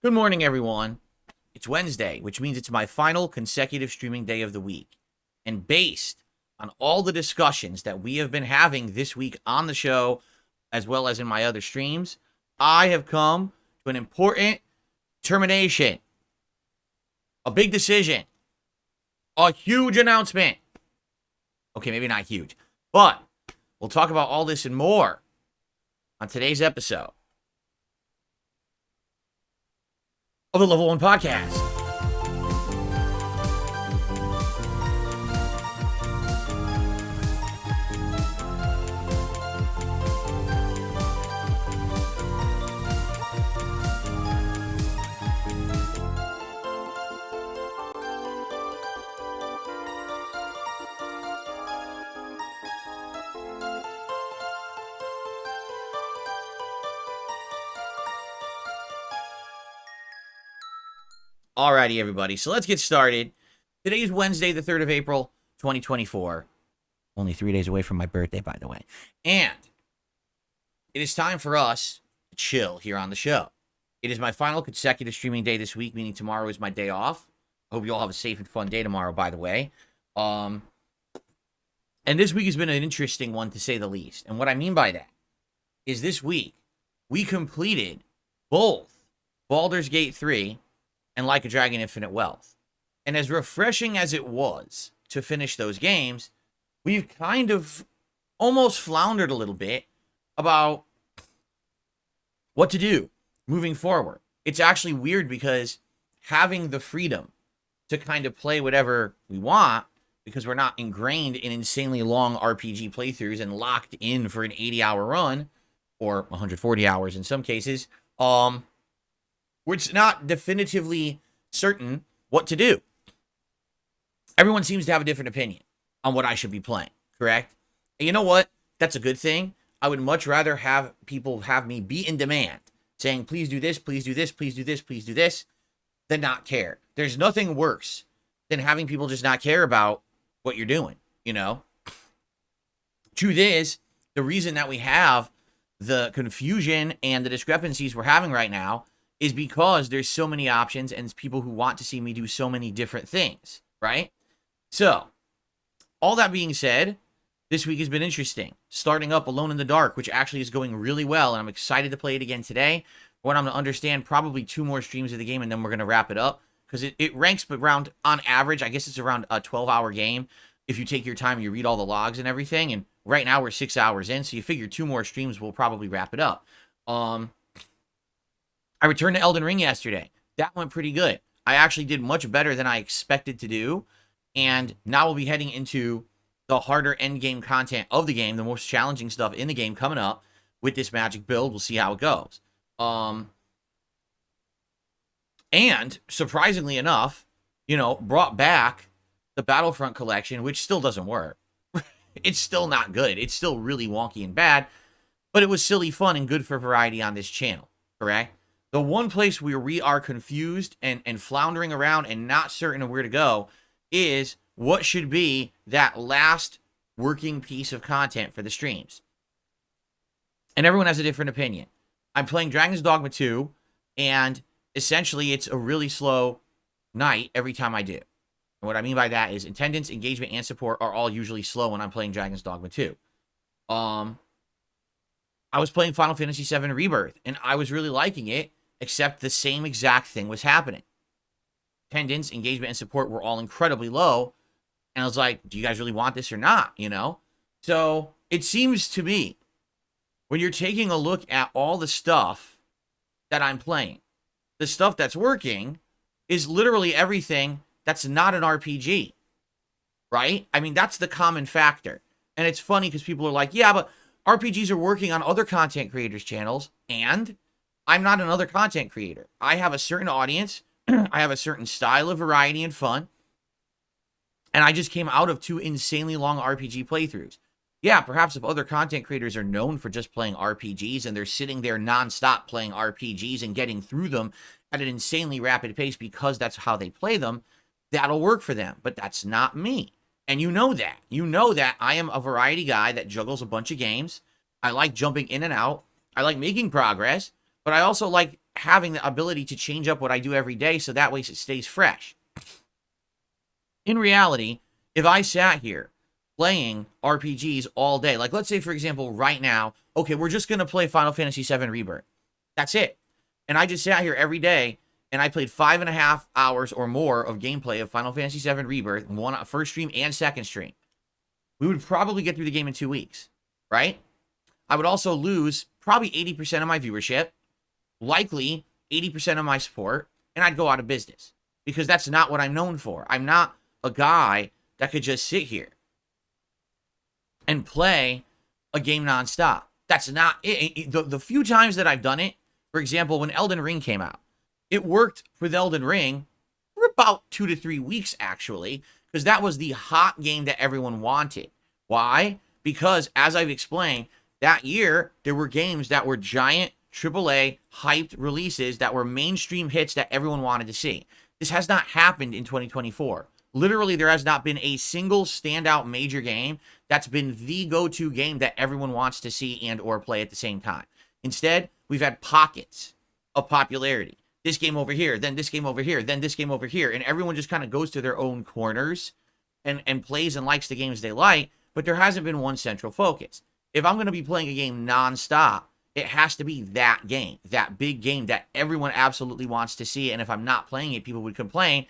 Good morning, everyone. It's Wednesday, which means it's my final consecutive streaming day of the week. And based on all the discussions that we have been having this week on the show, as well as in my other streams, I have come to an important termination. A big decision. A huge announcement. Okay, maybe not huge, but we'll talk about all this and more on today's episode of the Level 1 Podcast. Alrighty, everybody. So let's get started. Today is Wednesday, the 3rd of April, 2024. Only 3 days away from my birthday, by the way. And it is time for us to chill here on the show. It is my final consecutive streaming day this week, meaning tomorrow is my day off. I hope you all have a safe and fun day tomorrow, by the way. And this week has been an interesting one, to say the least. And what I mean by that is this week, we completed both Baldur's Gate 3 and Like a Dragon Infinite Wealth. And as refreshing as it was to finish those games, we've kind of almost floundered a little bit about what to do moving forward. It's actually weird because having the freedom to kind of play whatever we want, because we're not ingrained in insanely long RPG playthroughs and locked in for an 80-hour run, or 140 hours in some cases, it's not definitively certain what to do. Everyone seems to have a different opinion on what I should be playing, correct? And you know what? That's a good thing. I would much rather have people have me be in demand, saying, please do this, please do this, please do this, please do this, than not care. There's nothing worse than having people just not care about what you're doing, you know? Truth is, the reason that we have the confusion and the discrepancies we're having right now is because there's so many options and people who want to see me do so many different things, right? So, all that being said, this week has been interesting. Starting up Alone in the Dark, which actually is going really well, and I'm excited to play it again today. When I'm going to understand probably 2 more streams of the game, and then we're going to wrap it up. Because it ranks around, on average, I guess it's around a 12-hour game. If you take your time and you read all the logs and everything. And right now we're 6 hours in, so you figure 2 more streams will probably wrap it up. I returned to Elden Ring yesterday. That went pretty good. I actually did much better than I expected to do. And now we'll be heading into the harder endgame content of the game, the most challenging stuff in the game coming up with this magic build. We'll see how it goes. And surprisingly enough, brought back the Battlefront collection, which still doesn't work. It's still not good. It's still really wonky and bad, but it was silly fun and good for variety on this channel, correct? The one place where we are confused and floundering around and not certain of where to go is what should be that last working piece of content for the streams. And everyone has a different opinion. I'm playing Dragon's Dogma 2, and essentially it's a really slow night every time I do. And what I mean by that is attendance, engagement, and support are all usually slow when I'm playing Dragon's Dogma 2. I was playing Final Fantasy VII Rebirth, and I was really liking it, except the same exact thing was happening. Attendance, engagement, and support were all incredibly low, and I was like, do you guys really want this or not, So it seems to me, when you're taking a look at all the stuff that I'm playing, the stuff that's working is literally everything that's not an RPG, right? I mean, that's the common factor. And it's funny because people are like, yeah, but RPGs are working on other content creators' channels, and I'm not another content creator. I have a certain audience, I have a certain style of variety and fun, and I just came out of 2 insanely long RPG playthroughs. Yeah, perhaps if other content creators are known for just playing RPGs and they're sitting there nonstop playing RPGs and getting through them at an insanely rapid pace because that's how they play them, that'll work for them. But that's not me. And you know that. You know that I am a variety guy that juggles a bunch of games. I like jumping in and out. I like making progress, but I also like having the ability to change up what I do every day so that way it stays fresh. In reality, if I sat here playing RPGs all day, like let's say, for example, right now, okay, we're just going to play Final Fantasy VII Rebirth. That's it. And I just sat here every day and I played 5.5 hours or more of gameplay of Final Fantasy VII Rebirth, first stream and second stream. We would probably get through the game in 2 weeks, right? I would also lose probably 80% of my viewership, likely 80% of my support, and I'd go out of business because that's not what I'm known for. I'm not a guy that could just sit here and play a game nonstop. That's not it. The few times that I've done it, for example, when Elden Ring came out, it worked with Elden Ring for about 2 to 3 weeks, actually, because that was the hot game that everyone wanted. Why? Because, as I've explained, that year, there were games that were giant AAA hyped releases that were mainstream hits that everyone wanted to see. This has not happened in 2024. Literally, there has not been a single standout major game that's been the go-to game that everyone wants to see and or play at the same time. Instead, we've had pockets of popularity. This game over here, then this game over here, then this game over here. And everyone just kind of goes to their own corners and plays and likes the games they like, but there hasn't been one central focus. If I'm going to be playing a game nonstop, it has to be that game, that big game that everyone absolutely wants to see. And if I'm not playing it, people would complain.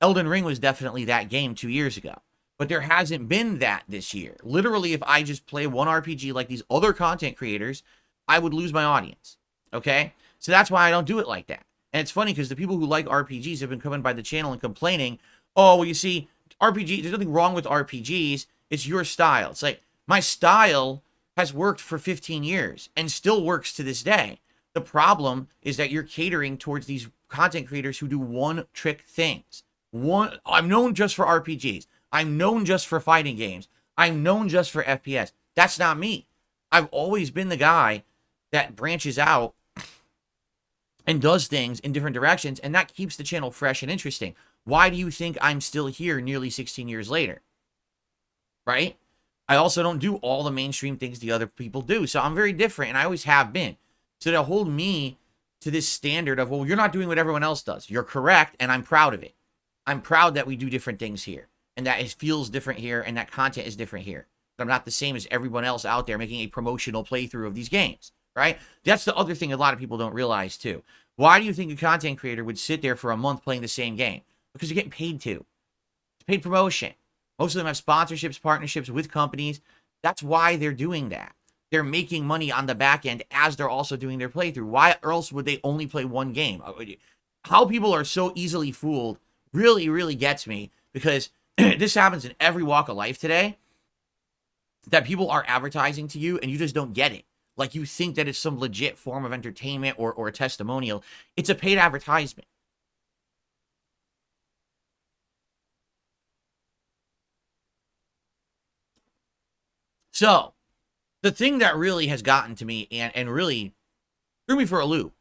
Elden Ring was definitely that game 2 years ago. But there hasn't been that this year. Literally, if I just play one RPG like these other content creators, I would lose my audience. Okay? So that's why I don't do it like that. And it's funny because the people who like RPGs have been coming by the channel and complaining, oh, well, you see, RPG, there's nothing wrong with RPGs. It's your style. It's like, my style has worked for 15 years and still works to this day. The problem is that you're catering towards these content creators who do one-trick things. I'm known just for RPGs. I'm known just for fighting games. I'm known just for FPS. That's not me. I've always been the guy that branches out and does things in different directions, and that keeps the channel fresh and interesting. Why do you think I'm still here nearly 16 years later? Right? I also don't do all the mainstream things the other people do, so I'm very different, and I always have been. So to hold me to this standard of, well, you're not doing what everyone else does. You're correct, and I'm proud of it. I'm proud that we do different things here, and that it feels different here, and that content is different here. But I'm not the same as everyone else out there making a promotional playthrough of these games, right? That's the other thing a lot of people don't realize, too. Why do you think a content creator would sit there for a month playing the same game? Because you're getting paid to. It's paid promotion. Most of them have sponsorships, partnerships with companies. That's why they're doing that. They're making money on the back end as they're also doing their playthrough. Why else would they only play one game? How people are so easily fooled really, really gets me, because this happens in every walk of life today, that people are advertising to you and you just don't get it. Like, you think that it's some legit form of entertainment or a testimonial. It's a paid advertisement. So, the thing that really has gotten to me and really threw me for a loop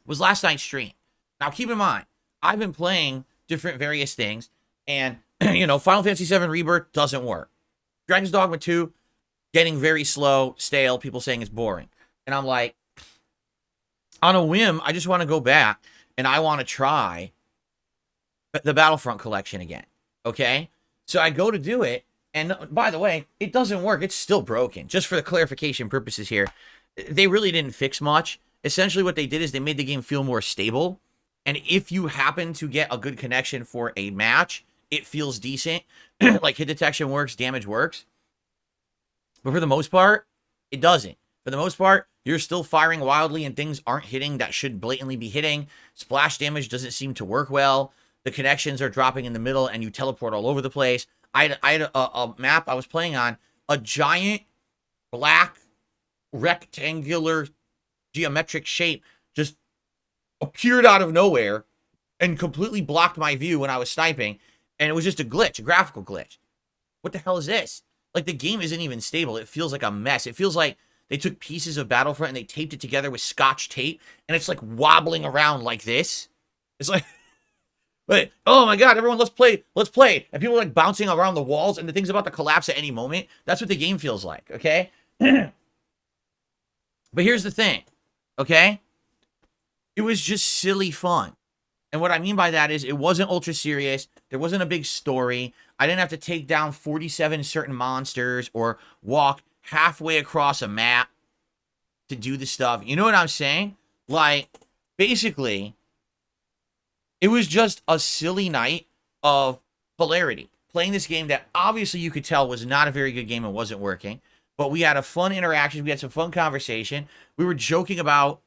was last night's stream. Now, keep in mind, I've been playing different various things, and, you know, Final Fantasy VII Rebirth doesn't work. Dragon's Dogma 2, getting very slow, stale, people saying it's boring. And I'm like, on a whim, I just want to go back, and I want to try the Battlefront collection again, okay? So I go to do it, and by the way, it doesn't work. It's still broken. Just for the clarification purposes here, they really didn't fix much. Essentially what they did is they made the game feel more stable. And if you happen to get a good connection for a match, it feels decent. Like, hit detection works, damage works. But for the most part, it doesn't. For the most part, you're still firing wildly and things aren't hitting that should blatantly be hitting. Splash damage doesn't seem to work well. The connections are dropping in the middle and you teleport all over the place. I had a map I was playing on, a giant black rectangular geometric shape just appeared out of nowhere and completely blocked my view when I was sniping, and it was just a glitch, a graphical glitch. What the hell is this? Like, the game isn't even stable. It feels like a mess. It feels like they took pieces of Battlefront and they taped it together with Scotch tape, and it's like wobbling around like this. It's like, but, oh my god, everyone, let's play. And people are like bouncing around the walls, and the thing's about to collapse at any moment. That's what the game feels like, okay? But here's the thing, okay? It was just silly fun. And what I mean by that is it wasn't ultra serious. There wasn't a big story. I didn't have to take down 47 certain monsters or walk halfway across a map to do the stuff. You know what I'm saying? Like, basically, it was just a silly night of hilarity. Playing this game that obviously you could tell was not a very good game and wasn't working. But we had a fun interaction. We had some fun conversation. We were joking about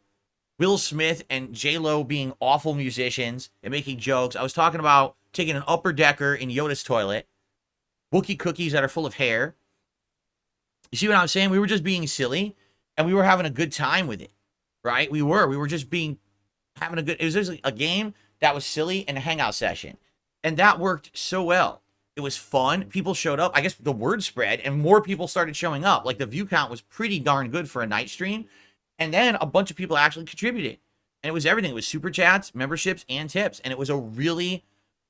Will Smith and J-Lo being awful musicians and making jokes. I was talking about taking an upper decker in Yoda's toilet. Wookiee cookies that are full of hair. You see what I'm saying? We were just being silly, and we were having a good time with it, right? We were just having a good, it was just a game that was silly and a hangout session. And that worked so well. It was fun. People showed up. I guess the word spread, and more people started showing up. Like, the view count was pretty darn good for a night stream. And then a bunch of people actually contributed. And it was everything. It was super chats, memberships, and tips. And it was a really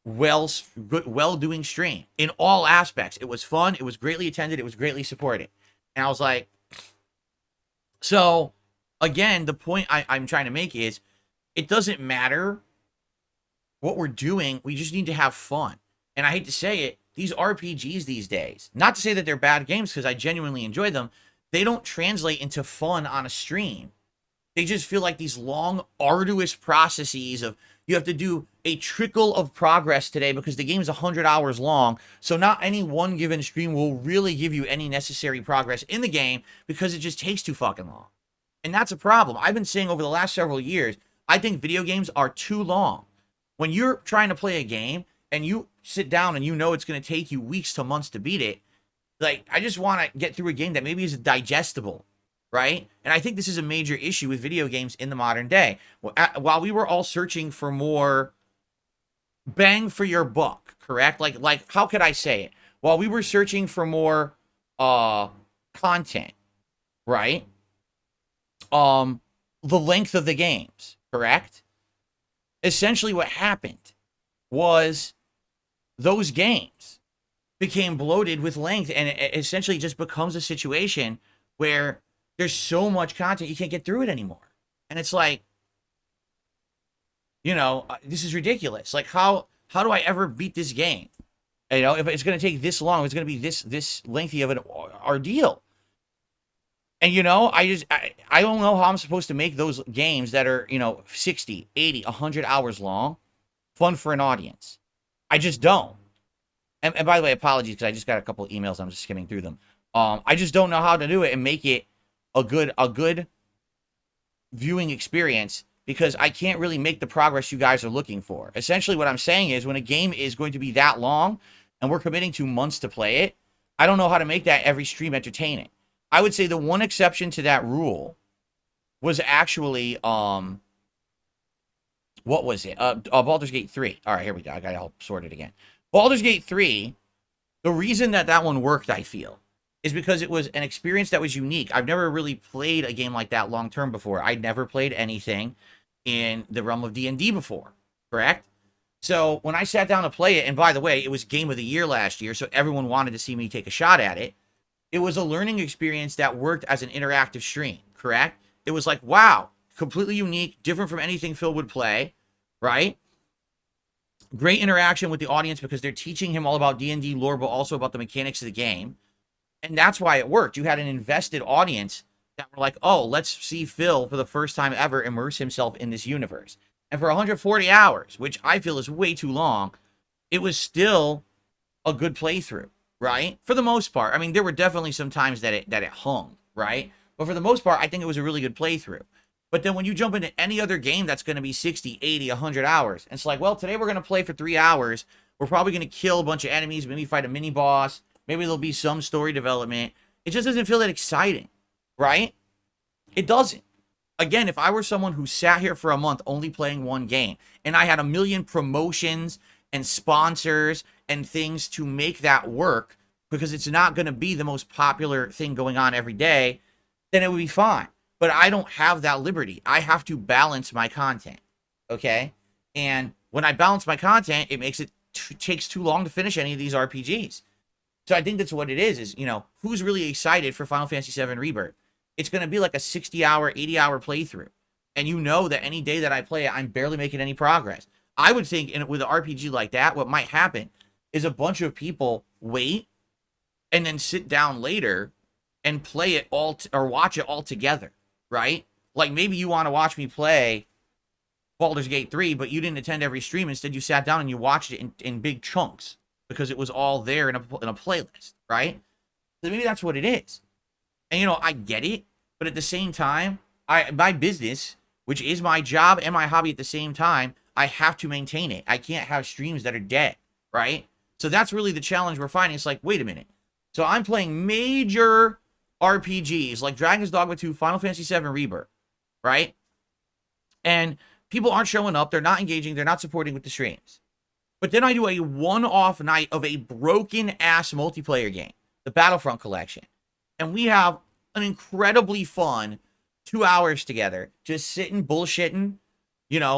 well-doing stream in all aspects. It was fun. It was greatly attended. It was greatly supported. And I was like, so, again, the point I'm trying to make is it doesn't matter what we're doing. We just need to have fun. And I hate to say it, these RPGs these days, not to say that they're bad games because I genuinely enjoy them, they don't translate into fun on a stream. They just feel like these long, arduous processes of you have to do a trickle of progress today because the game is 100 hours long. So not any one given stream will really give you any necessary progress in the game because it just takes too fucking long. And that's a problem. I've been saying over the last several years, I think video games are too long. When you're trying to play a game and you sit down and you know it's going to take you weeks to months to beat it, like, I just want to get through a game that maybe is digestible, right? And I think this is a major issue with video games in the modern day. While we were all searching for more bang for your buck, correct? Like how could I say it? While we were searching for more content, right? The length of the games, correct? Essentially what happened was those games became bloated with length, and it essentially just becomes a situation where there's so much content you can't get through it anymore. And it's like, you know, this is ridiculous. Like, how do I ever beat this game? You know, if it's going to take this long, it's going to be this lengthy of an ordeal. And, you know, I don't know how I'm supposed to make those games that are, you know, 60, 80, 100 hours long fun for an audience. I just don't. And by the way, apologies, because I just got a couple of emails. I'm just skimming through them. I just don't know how to do it and make it a good viewing experience because I can't really make the progress you guys are looking for. Essentially, what I'm saying is when a game is going to be that long and we're committing to months to play it, I don't know how to make that every stream entertaining. I would say the one exception to that rule was actually, what was it? Baldur's Gate 3. All right, here we go. I got it all sorted again. Baldur's Gate 3, the reason that one worked, I feel, is because it was an experience that was unique. I've never really played a game like that long-term before. I'd never played anything in the realm of D&D before, correct? So when I sat down to play it, and by the way, it was Game of the Year last year, so everyone wanted to see me take a shot at it. It was a learning experience that worked as an interactive stream, correct? It was like, wow, completely unique, different from anything Phil would play, right? Great interaction with the audience because they're teaching him all about D&D lore, but also about the mechanics of the game. And that's why it worked. You had an invested audience that were like, oh, let's see Phil for the first time ever immerse himself in this universe. And for 140 hours, which I feel is way too long, it was still a good playthrough, right? For the most part. I mean, there were definitely some times that it hung, right? But for the most part, I think it was a really good playthrough. But then when you jump into any other game that's going to be 60, 80, 100 hours, and it's like, well, today we're going to play for 3 hours. We're probably going to kill a bunch of enemies, maybe fight a mini-boss. Maybe there'll be some story development. It just doesn't feel that exciting, right? It doesn't. Again, if I were someone who sat here for a month only playing one game, and I had a million promotions and sponsors and things to make that work, because it's not going to be the most popular thing going on every day, then it would be fine. But I don't have that liberty. I have to balance my content, okay? And when I balance my content, it makes it takes too long to finish any of these RPGs. So I think that's what it is, you know, who's really excited for Final Fantasy VII Rebirth? It's going to be like a 60-hour, 80-hour playthrough. And you know that any day that I play it, I'm barely making any progress. I would think with an RPG like that, what might happen is a bunch of people wait and then sit down later and play it all or watch it all together, right? Like maybe you want to watch me play Baldur's Gate 3, but you didn't attend every stream. Instead, you sat down and you watched it in big chunks because it was all there in a playlist, right? So maybe that's what it is. And, I get it, but at the same time, my business, which is my job and my hobby at the same time, I have to maintain it. I can't have streams that are dead, right? So that's really the challenge we're finding. It's like, wait a minute. So I'm playing major RPGs like Dragon's Dogma 2, Final Fantasy 7 Rebirth, right? And people aren't showing up. They're not engaging. They're not supporting with the streams. But then I do a one-off night of a broken-ass multiplayer game, the Battlefront Collection. And we have an incredibly fun 2 hours together, just sitting, bullshitting,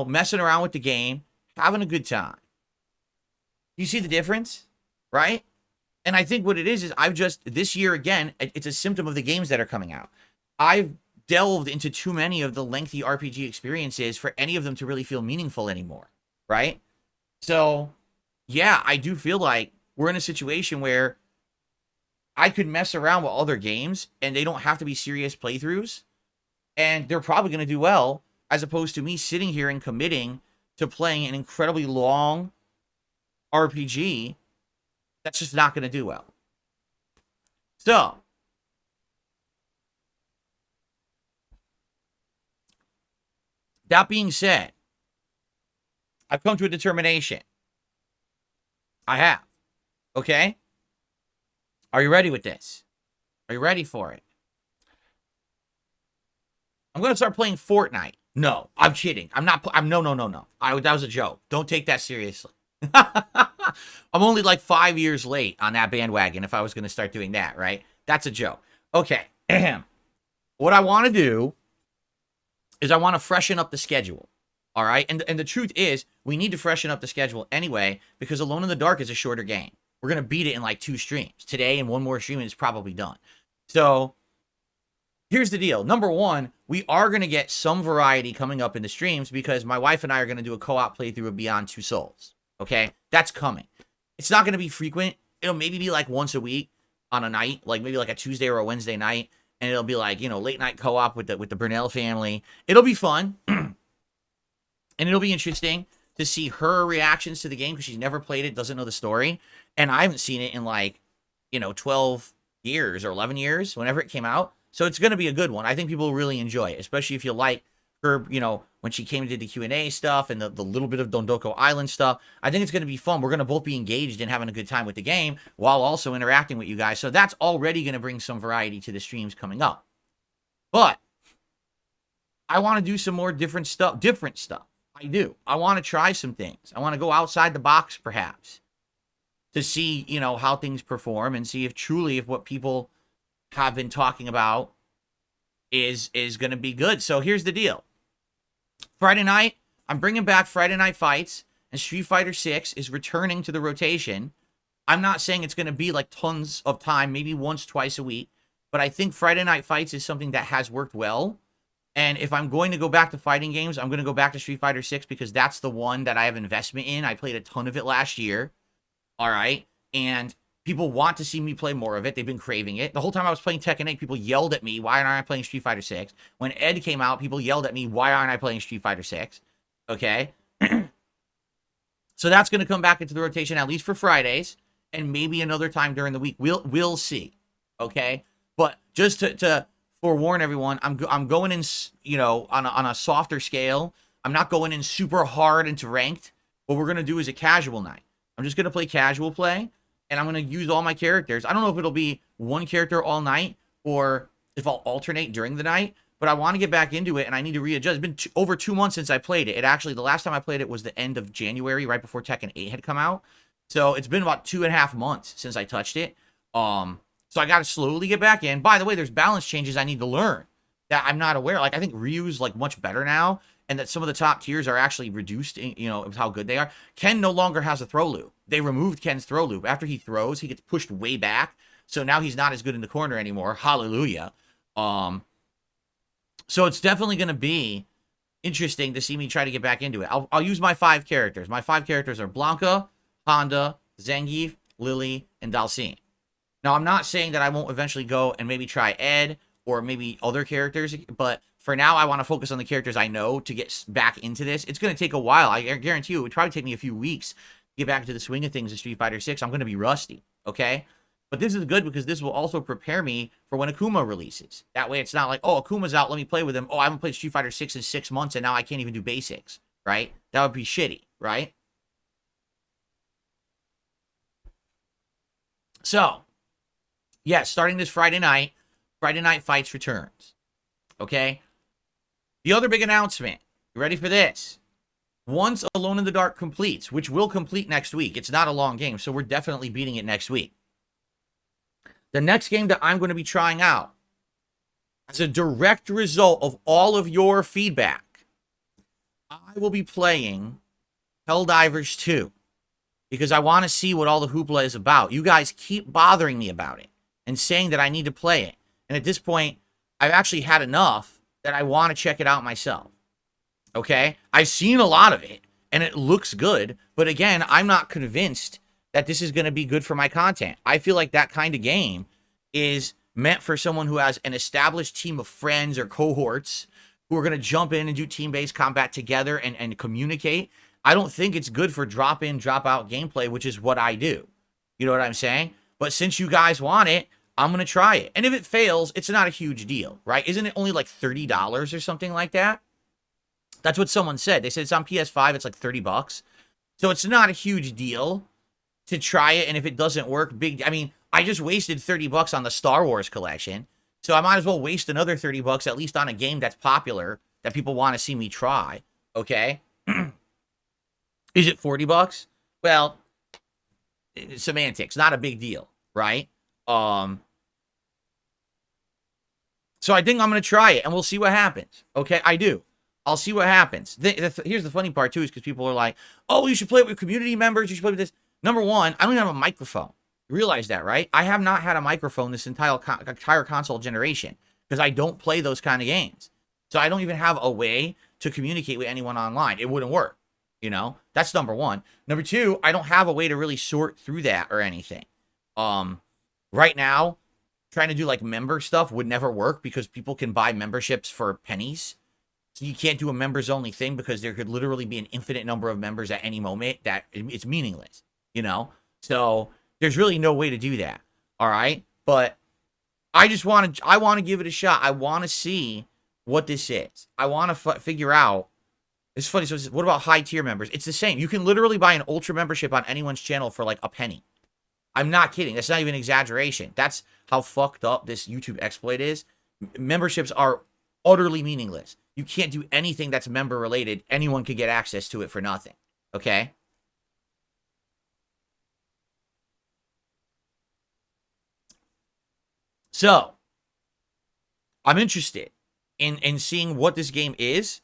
messing around with the game, having a good time. You see the difference, right? And I think what it is I've just, this year again, it's a symptom of the games that are coming out. I've delved into too many of the lengthy RPG experiences for any of them to really feel meaningful anymore, right? So, yeah, I do feel like we're in a situation where I could mess around with other games and they don't have to be serious playthroughs, and they're probably going to do well, as opposed to me sitting here and committing to playing an incredibly long RPG that's just not going to do well. So, that being said, I've come to a determination. I have. Okay? Are you ready with this? Are you ready for it? I'm going to start playing Fortnite. No, I'm kidding. No. That was a joke. Don't take that seriously. I'm only like 5 years late on that bandwagon if I was going to start doing that, right? That's a joke. Okay. What I want to do is I want to freshen up the schedule. All right? And the truth is, we need to freshen up the schedule anyway, because Alone in the Dark is a shorter game. We're going to beat it in like 2 streams. Today and one more stream and it's probably done. So, here's the deal. Number one, we are going to get some variety coming up in the streams because my wife and I are going to do a co-op playthrough of Beyond Two Souls. Okay? That's coming. It's not going to be frequent. It'll maybe be like once a week on a night, like maybe like a Tuesday or a Wednesday night, and it'll be like, late night co-op with the Burnell family. It'll be fun. And it'll be interesting to see her reactions to the game because she's never played it, doesn't know the story, and I haven't seen it in like, 12 years or 11 years, whenever it came out. So it's going to be a good one. I think people will really enjoy it, especially if you like her, when she came and did the Q&A stuff and the little bit of Dondoko Island stuff. I think it's going to be fun. We're going to both be engaged and having a good time with the game while also interacting with you guys. So that's already going to bring some variety to the streams coming up. But I want to do some more different stuff. I do. I want to try some things. I want to go outside the box, perhaps, to see, how things perform and see if what people have been talking about is going to be good. So here's the deal. Friday night, I'm bringing back Friday Night Fights, and Street Fighter 6 is returning to the rotation. I'm not saying it's going to be like tons of time, maybe once, twice a week, but I think Friday Night Fights is something that has worked well. And if I'm going to go back to fighting games, I'm going to go back to Street Fighter 6 because that's the one that I have investment in. I played a ton of it last year. All right. And people want to see me play more of it. They've been craving it. The whole time I was playing Tekken 8, people yelled at me, why aren't I playing Street Fighter 6? When Ed came out, people yelled at me, why aren't I playing Street Fighter 6? Okay. So that's going to come back into the rotation, at least for Fridays, and maybe another time during the week. We'll see. Okay. But just to forewarn everyone, I'm going in, on a softer scale. I'm not going in super hard into ranked. What we're going to do is a casual night. I'm just going to play casual play, and I'm going to use all my characters. I don't know if it'll be one character all night or if I'll alternate during the night, but I want to get back into it, and I need to readjust. It's been over 2 months since I played it. The last time I played it was the end of January, right before Tekken 8 had come out. So it's been about 2.5 months since I touched it. So I got to slowly get back in. By the way, there's balance changes I need to learn that I'm not aware. Like, I think Ryu's like much better now, and that some of the top tiers are actually reduced, of how good they are. Ken no longer has a throw loop. They removed Ken's throw loop. After he throws, he gets pushed way back. So now he's not as good in the corner anymore. Hallelujah. So it's definitely going to be interesting to see me try to get back into it. I'll use my 5 characters. My 5 characters are Blanca, Honda, Zangief, Lily, and Dalcine. Now, I'm not saying that I won't eventually go and maybe try Ed or maybe other characters, but for now, I want to focus on the characters I know to get back into this. It's going to take a while. I guarantee you, it would probably take me a few weeks to get back into the swing of things in Street Fighter 6. I'm going to be rusty, okay? But this is good because this will also prepare me for when Akuma releases. That way, it's not like, oh, Akuma's out, let me play with him. Oh, I haven't played Street Fighter 6 in 6 months, and now I can't even do basics, right? That would be shitty, right? So, yeah, starting this Friday Night Fights returns, okay? The other big announcement, you ready for this? Once Alone in the Dark completes, which will complete next week, it's not a long game, so we're definitely beating it next week. The next game that I'm going to be trying out, as a direct result of all of your feedback, I will be playing Helldivers 2, because I want to see what all the hoopla is about. You guys keep bothering me about it and saying that I need to play it. And at this point, I've actually had enough that I want to check it out myself. Okay? I've seen a lot of it, and it looks good. But again, I'm not convinced that this is going to be good for my content. I feel like that kind of game is meant for someone who has an established team of friends or cohorts who are going to jump in and do team-based combat together and communicate. I don't think it's good for drop-in, drop-out gameplay, which is what I do. You know what I'm saying? But since you guys want it, I'm going to try it. And if it fails, it's not a huge deal, right? Isn't it only like $30 or something like that? That's what someone said. They said it's on PS5, it's like $30. So it's not a huge deal to try it. And if it doesn't work, I mean, I just wasted $30 on the Star Wars collection. So I might as well waste another $30 at least on a game that's popular, that people want to see me try. Okay? Is it $40? Well, semantics, not a big deal, right? So I think I'm going to try it, and we'll see what happens. Okay, I do. I'll see what happens. Here's the funny part, too, is because people are like, oh, you should play it with community members. You should play with this. Number one, I don't even have a microphone. You realize that, right? I have not had a microphone this entire console generation because I don't play those kind of games. So I don't even have a way to communicate with anyone online. It wouldn't work, you know? That's number one. Number two, I don't have a way to really sort through that or anything. Right now, trying to do like member stuff would never work because people can buy memberships for pennies. So you can't do a members only thing because there could literally be an infinite number of members at any moment that it's meaningless, you know? So there's really no way to do that. All right. But I want to give it a shot. I want to see what this is. I want to figure out. It's funny. So what about high tier members? It's the same. You can literally buy an ultra membership on anyone's channel for like a penny. I'm not kidding. That's not even exaggeration. That's how fucked up this YouTube exploit is. Memberships are utterly meaningless. You can't do anything that's member related. Anyone could get access to it for nothing. Okay? So, I'm interested in seeing what this game is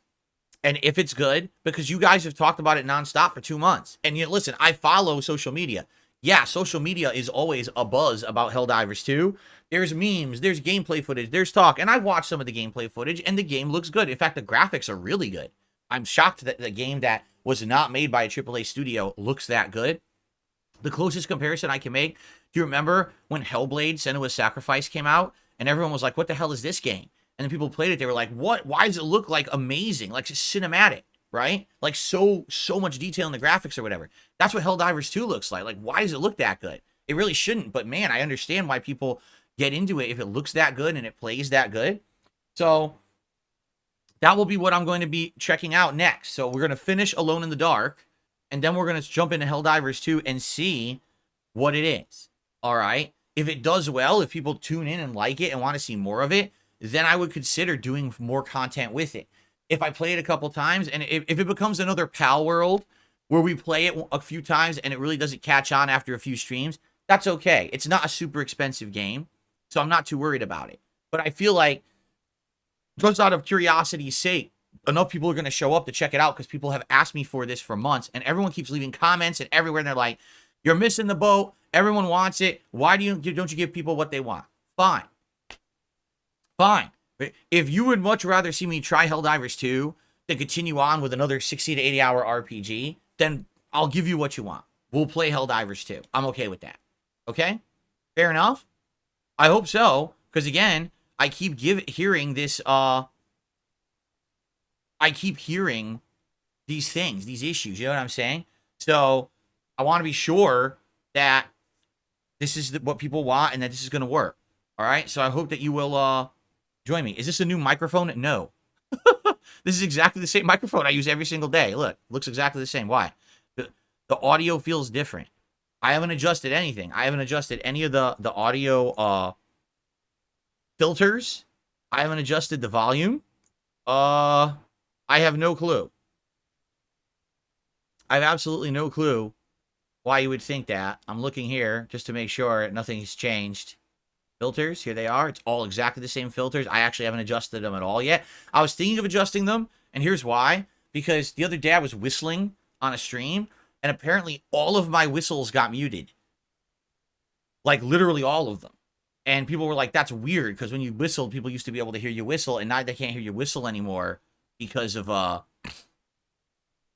and if it's good, because you guys have talked about it nonstop for 2 months. And yet, listen, I follow social media. Yeah, social media is always a buzz about Helldivers 2. There's memes, there's gameplay footage, there's talk. And I've watched some of the gameplay footage, and the game looks good. In fact, the graphics are really good. I'm shocked that the game that was not made by a AAA studio looks that good. The closest comparison I can make, do you remember when Hellblade: Senua's Sacrifice came out? And everyone was like, what the hell is this game? And then people played it, they were like, what? Why does it look like amazing? Like it's cinematic, right? Like so much detail in the graphics or whatever. That's what Helldivers 2 looks like. Like, why does it look that good? It really shouldn't, but man, I understand why people get into it if it looks that good and it plays that good. So that will be what I'm going to be checking out next. So we're going to finish Alone in the Dark, and then we're going to jump into Helldivers 2 and see what it is. All right? If it does well, if people tune in and like it and want to see more of it, then I would consider doing more content with it. If I play it a couple times, and if it becomes another Pal World where we play it a few times and it really doesn't catch on after a few streams, that's okay. It's not a super expensive game, so I'm not too worried about it. But I feel like, just out of curiosity's sake, enough people are going to show up to check it out because people have asked me for this for months, and everyone keeps leaving comments and everywhere, and they're like, you're missing the boat. Everyone don't you give people what they want? Fine. If you would much rather see me try Helldivers 2 to continue on with another 60 to 80 hour RPG, then I'll give you what you want. We'll play Helldivers 2. I'm okay with that. Okay? Fair enough? I hope so, because again, I keep hearing this, I keep hearing these things, these issues, you know what I'm saying? So, I want to be sure that this is what people want and that this is going to work. All right? So, I hope that you will join me. Is this a new microphone? No. This is exactly the same microphone I use every single day. Look, looks exactly the same. Why? The audio feels different. I haven't adjusted anything. I haven't adjusted any of the audio filters. I haven't adjusted the volume. I have no clue. I have absolutely no clue why you would think that. I'm looking here just to make sure nothing's changed. Filters, here they are. It's all exactly the same filters. I actually haven't adjusted them at all yet. I was thinking of adjusting them, and here's why. Because the other day I was whistling on a stream, and apparently all of my whistles got muted. Like, literally all of them. And people were like, that's weird, because when you whistled, people used to be able to hear you whistle, and now they can't hear you whistle anymore because of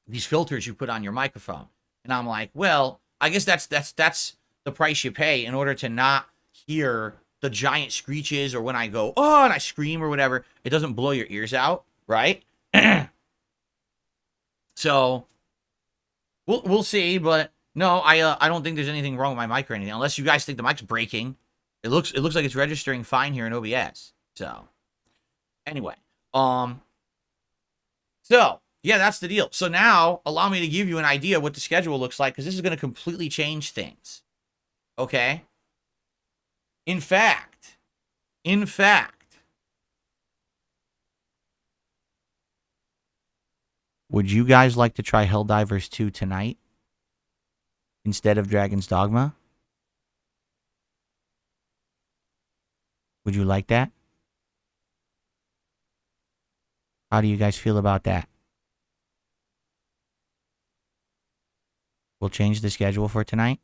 these filters you put on your microphone. And I'm like, well, I guess that's the price you pay in order to not hear the giant screeches, or when I go, oh, and I scream or whatever, it doesn't blow your ears out, right? So we'll see, but no, I don't think there's anything wrong with my mic or anything, unless you guys think the mic's breaking. It looks like it's registering fine here in OBS. So anyway, so yeah, that's the deal. So now allow me to give you an idea what the schedule looks like, because this is going to completely change things. Okay? In fact, would you guys like to try Helldivers 2 tonight instead of Dragon's Dogma? Would you like that? How do you guys feel about that? We'll change the schedule for tonight.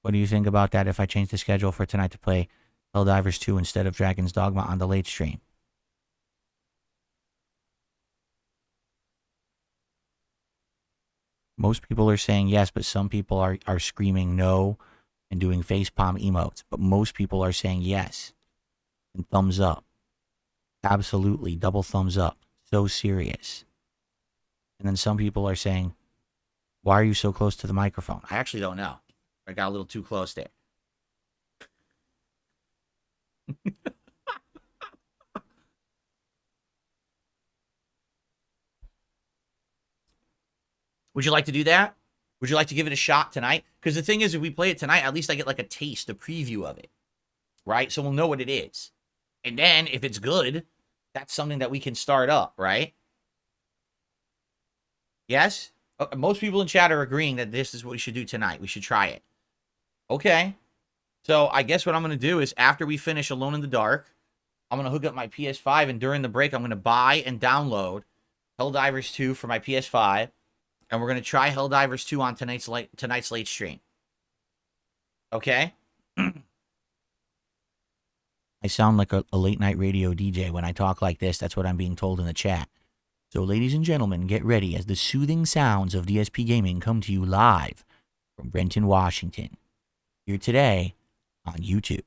What do you think about that if I change the schedule for tonight to play Helldivers 2 instead of Dragon's Dogma on the late stream? Most people are saying yes, but some people are screaming no and doing facepalm emotes. But most people are saying yes and thumbs up. Absolutely, double thumbs up. So serious. And then some people are saying, why are you so close to the microphone? I actually don't know. I got a little too close there. Would you like to do that? Would you like to give it a shot tonight? Because the thing is, if we play it tonight, at least I get like a taste, a preview of it. Right? So we'll know what it is. And then, if it's good, that's something that we can start up, right? Yes? Most people in chat are agreeing that this is what we should do tonight. We should try it. Okay. So I guess what I'm going to do is, after we finish Alone in the Dark, I'm going to hook up my PS5, and during the break, I'm going to buy and download Helldivers 2 for my PS5, and we're going to try Helldivers 2 on tonight's late stream. Okay? I sound like a late-night radio DJ when I talk like this. That's what I'm being told in the chat. So, ladies and gentlemen, get ready as the soothing sounds of DSP Gaming come to you live from Brenton, Washington. Here today on YouTube.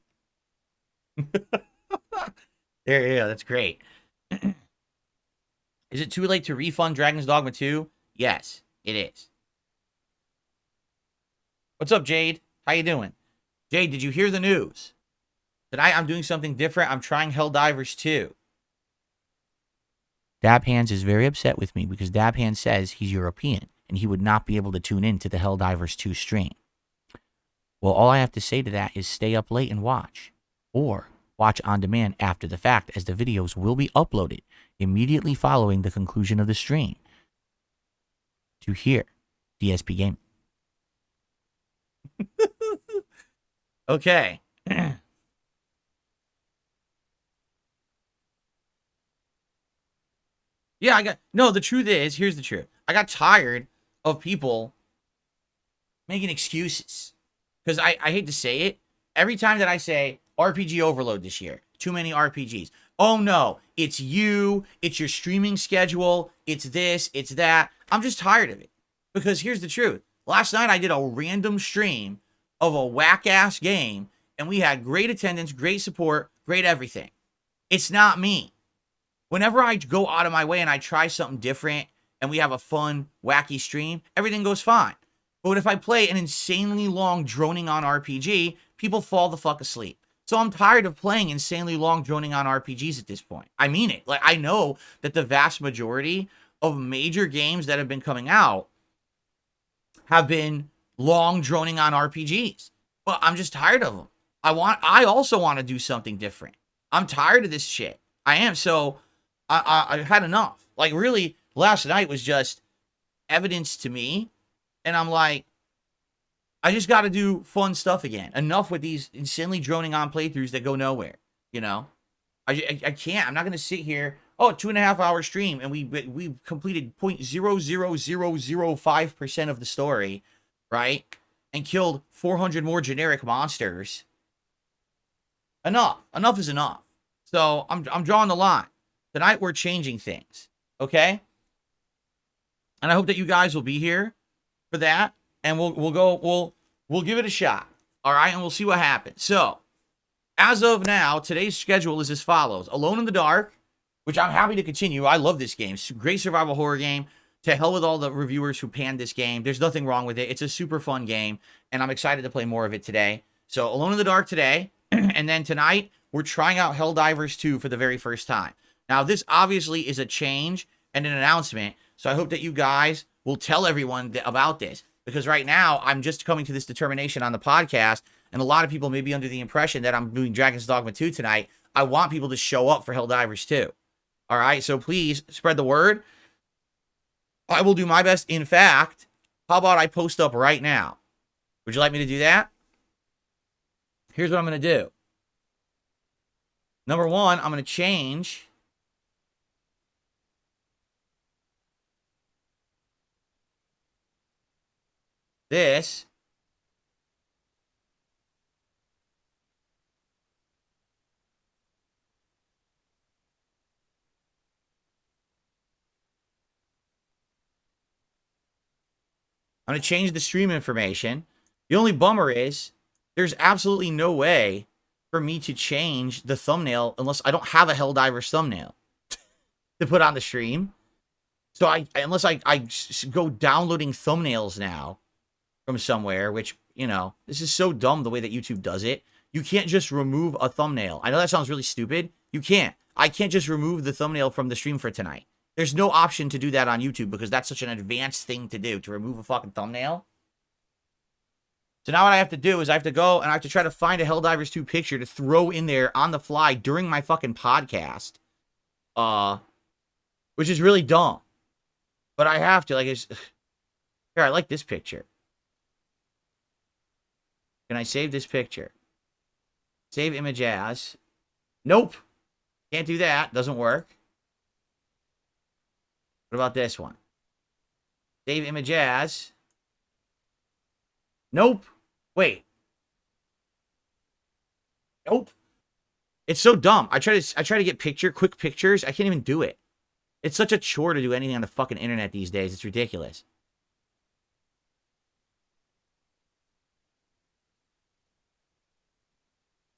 Yeah, that's great. Is it too late to refund Dragon's Dogma 2? Yes, it is. What's up, Jade? How you doing? Jade, did you hear the news? Tonight I'm doing something different. I'm trying Helldivers 2. Dab Hands is very upset with me because Dab Hands says he's European and he would not be able to tune in to the Helldivers 2 stream. Well, all I have to say to that is stay up late and watch. Or watch on demand after the fact, as the videos will be uploaded immediately following the conclusion of the stream to hear DSP Gaming. Okay. Yeah, the truth is, here's the truth. I got tired of people making excuses. Because I hate to say it, every time that I say RPG Overload this year, too many RPGs. Oh no, it's you, it's your streaming schedule, it's this, it's that. I'm just tired of it. Because here's the truth. Last night I did a random stream of a whack-ass game, and we had great attendance, great support, great everything. It's not me. Whenever I go out of my way and I try something different and we have a fun, wacky stream, everything goes fine. But if I play an insanely long, droning-on RPG, people fall the fuck asleep. So I'm tired of playing insanely long, droning-on RPGs at this point. I mean it. Like, I know that the vast majority of major games that have been coming out have been long, droning-on RPGs. But I'm just tired of them. I also want to do something different. I'm tired of this shit. I am. So I've had enough. Like, really, last night was just evidence to me. And I'm like, I just got to do fun stuff again. Enough with these insanely droning on playthroughs that go nowhere. You know, I can't. I'm not going to sit here. Oh, 2.5 hour stream, and we completed 0.00005% of the story, right? And killed 400 more generic monsters. Enough. Enough is enough. So I'm drawing the line. Tonight we're changing things. Okay? And I hope that you guys will be here for that. And we'll give it a shot. All right, and we'll see what happens. So, as of now, today's schedule is as follows. Alone in the Dark, which I'm happy to continue. I love this game. Great survival horror game. To hell with all the reviewers who panned this game. There's nothing wrong with it. It's a super fun game, and I'm excited to play more of it today. So, Alone in the Dark today, and then tonight, we're trying out Helldivers 2 for the very first time. Now, this obviously is a change and an announcement, so I hope that you guys will tell everyone about this. Because right now, I'm just coming to this determination on the podcast, and a lot of people may be under the impression that I'm doing Dragon's Dogma 2 tonight. I want people to show up for Helldivers 2. All right, so please spread the word. I will do my best. In fact, how about I post up right now? Would you like me to do that? Here's what I'm going to do. Number one, I'm going to change this I'm going to change the stream information. The only bummer is there's absolutely no way for me to change the thumbnail unless I don't have a Helldivers thumbnail to put on the stream. So unless I go downloading thumbnails now from somewhere, which, you know, this is so dumb the way that YouTube does it. You can't just remove a thumbnail. I know that sounds really stupid. You can't. I can't just remove the thumbnail from the stream for tonight. There's no option to do that on YouTube because that's such an advanced thing to do, to remove a fucking thumbnail. So now what I have to do is I have to go and I have to try to find a Helldivers 2 picture to throw in there on the fly during my fucking podcast. Which is really dumb. But I have to, like, it's... Here, I like this picture. Can I save this picture? Save image as. Nope. Can't do that. Doesn't work. What about this one? Save image as. Nope. Wait. Nope. It's so dumb. I try to get quick pictures. I can't even do it. It's such a chore to do anything on the fucking internet these days. It's ridiculous.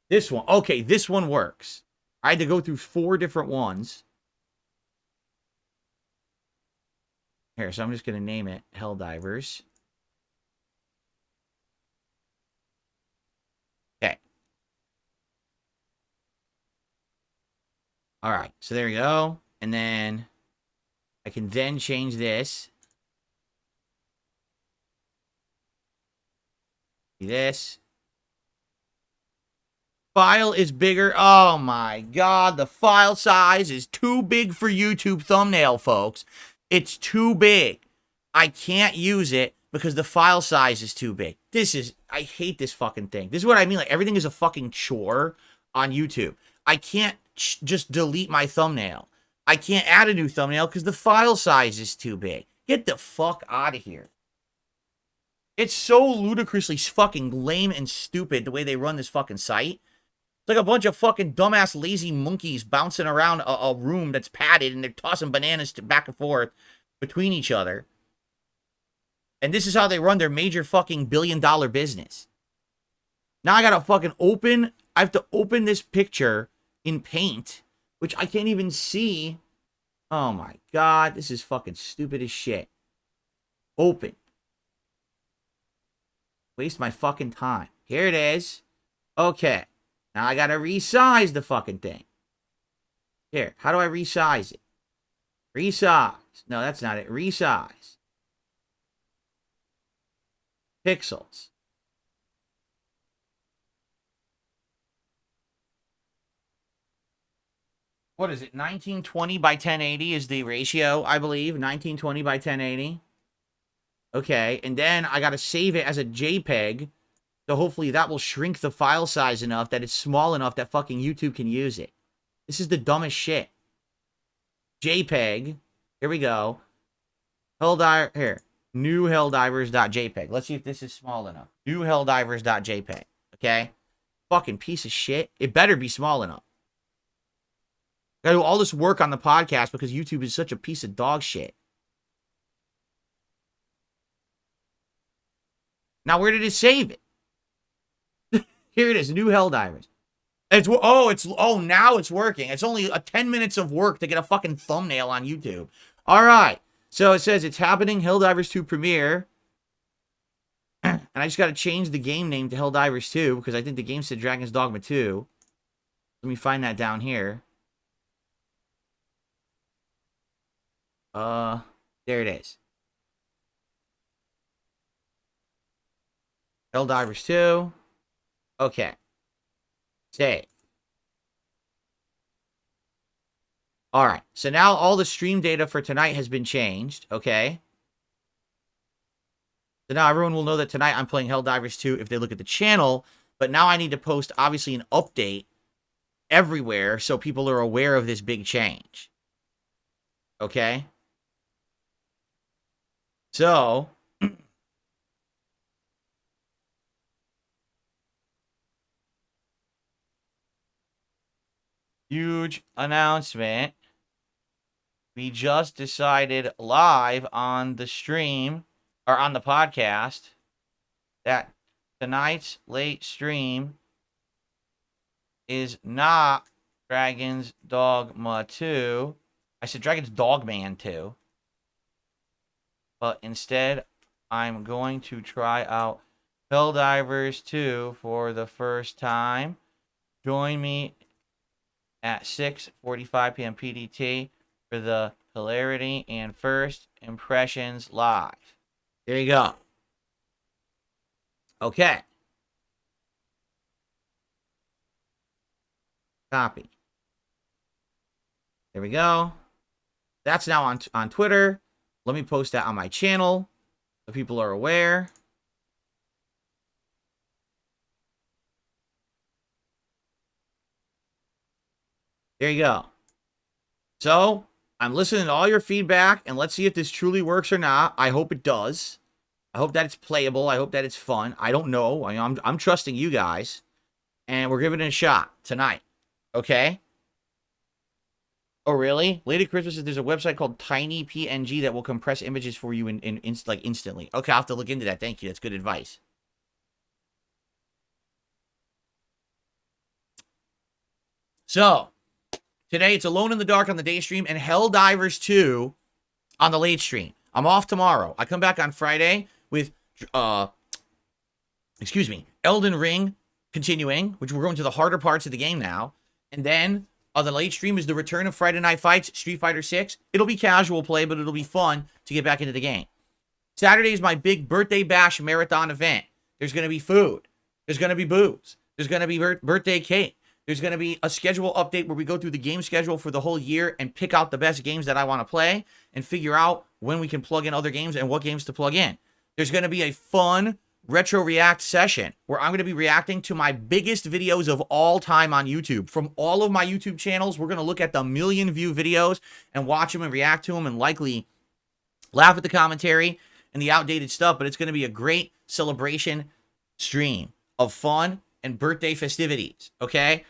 This one. Okay, this one works. I had to go through 4 different ones. Here, so I'm just going to name it Helldivers. Okay. All right, so there you go. And then I can then change this. This. File is bigger. Oh my god, the file size is too big for YouTube thumbnail, folks. It's too big. I can't use it because the file size is too big. I hate this fucking thing. This is what I mean. Like, everything is a fucking chore on YouTube. I can't just delete my thumbnail. I can't add a new thumbnail because the file size is too big. Get the fuck out of here. It's so ludicrously fucking lame and stupid the way they run this fucking site. It's like a bunch of fucking dumbass lazy monkeys bouncing around a room that's padded, and they're tossing bananas back and forth between each other. And this is how they run their major fucking billion-dollar business. Now I gotta fucking open... I have to open this picture in Paint, which I can't even see. Oh my god, this is fucking stupid as shit. Open. Waste my fucking time. Here it is. Okay. Now I gotta resize the fucking thing. Here, how do I resize it? Resize. No, that's not it. Resize. Pixels. What is it? 1920 by 1080 is the ratio, I believe. 1920 by 1080. Okay, and then I gotta save it as a JPEG. So hopefully that will shrink the file size enough that it's small enough that fucking YouTube can use it. This is the dumbest shit. JPEG. Here we go. Here. New Helldivers.jpg. Let's see if this is small enough. New Helldivers.jpg. Okay? Fucking piece of shit. It better be small enough. Gotta do all this work on the podcast because YouTube is such a piece of dog shit. Now, where did it save it? Here it is, New Helldivers. Now it's working. It's only 10 minutes of work to get a fucking thumbnail on YouTube. All right. So it says it's happening, Helldivers 2 premiere. And I just got to change the game name to Helldivers 2 because I think the game said Dragon's Dogma 2. Let me find that down here. There it is. Helldivers 2. Okay. Save. Alright. So now all the stream data for tonight has been changed. Okay. So now everyone will know that tonight I'm playing Helldivers 2 if they look at the channel. But now I need to post, obviously, an update everywhere so people are aware of this big change. Okay? So... huge announcement. We just decided live on the stream, or on the podcast, that tonight's late stream is not Dragon's Dogma 2. I said Dragon's Dogman 2. But instead, I'm going to try out Helldivers 2 for the first time. Join me at 6:45 p.m. PDT for the hilarity and first impressions live. There you go. Okay. Copy. There we go. That's now on Twitter. Let me post that on my channel so people are aware. There you go. So, I'm listening to all your feedback, and let's see if this truly works or not. I hope it does. I hope that it's playable. I hope that it's fun. I don't know. I'm trusting you guys, and we're giving it a shot tonight. Okay? Oh, really? Lady Christmas says there's a website called TinyPNG that will compress images for you instantly. Okay, I'll have to look into that. Thank you. That's good advice. So... today, it's Alone in the Dark on the day stream and Helldivers 2 on the late stream. I'm off tomorrow. I come back on Friday with, Elden Ring continuing, which we're going to the harder parts of the game now. And then, on the late stream is the return of Friday Night Fights, Street Fighter 6. It'll be casual play, but it'll be fun to get back into the game. Saturday is my big birthday bash marathon event. There's going to be food. There's going to be booze. There's going to be birthday cake. There's going to be a schedule update where we go through the game schedule for the whole year and pick out the best games that I want to play and figure out when we can plug in other games and what games to plug in. There's going to be a fun retro react session where I'm going to be reacting to my biggest videos of all time on YouTube. From all of my YouTube channels, we're going to look at the million view videos and watch them and react to them and likely laugh at the commentary and the outdated stuff, but it's going to be a great celebration stream of fun and birthday festivities, okay?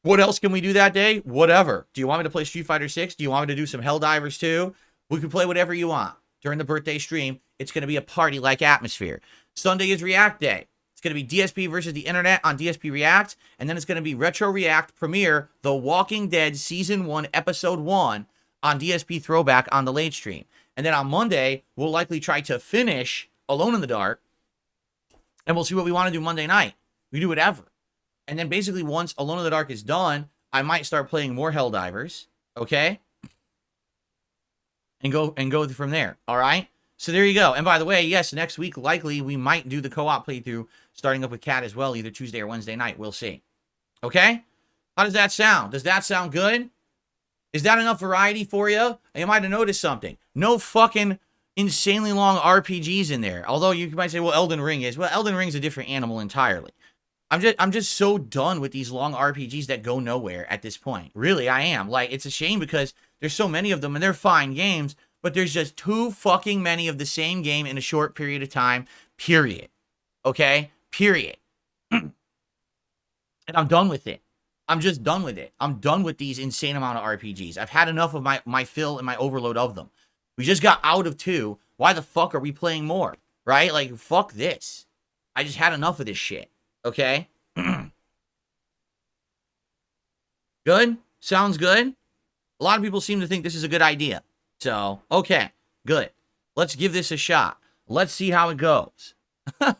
What else can we do that day? Whatever. Do you want me to play Street Fighter 6? Do you want me to do some Helldivers 2? We can play whatever you want. During the birthday stream, it's going to be a party-like atmosphere. Sunday is React Day. It's going to be DSP versus the internet on DSP React, and then it's going to be Retro React premiere The Walking Dead Season 1, Episode 1 on DSP Throwback on the late stream. And then on Monday, we'll likely try to finish Alone in the Dark, and we'll see what we want to do Monday night. We do whatever. And then basically once Alone in the Dark is done, I might start playing more Helldivers, okay? And go from there, all right? So there you go. And by the way, yes, next week, likely, we might do the co-op playthrough, starting up with Cat as well, either Tuesday or Wednesday night. We'll see. Okay? How does that sound? Does that sound good? Is that enough variety for you? You might have noticed something. No fucking insanely long RPGs in there. Although you might say, well, Elden Ring is. Well, Elden Ring's a different animal entirely. I'm just so done with these long RPGs that go nowhere at this point. Really, I am. Like, it's a shame because there's so many of them and they're fine games, but there's just too fucking many of the same game in a short period of time, period. Okay? Period. And I'm done with it. I'm just done with it. I'm done with these insane amount of RPGs. I've had enough of my fill and my overload of them. We just got out of 2. Why the fuck are we playing more? Right? Like, fuck this. I just had enough of this shit. Okay? Good? Sounds good? A lot of people seem to think this is a good idea. So, okay. Good. Let's give this a shot. Let's see how it goes. All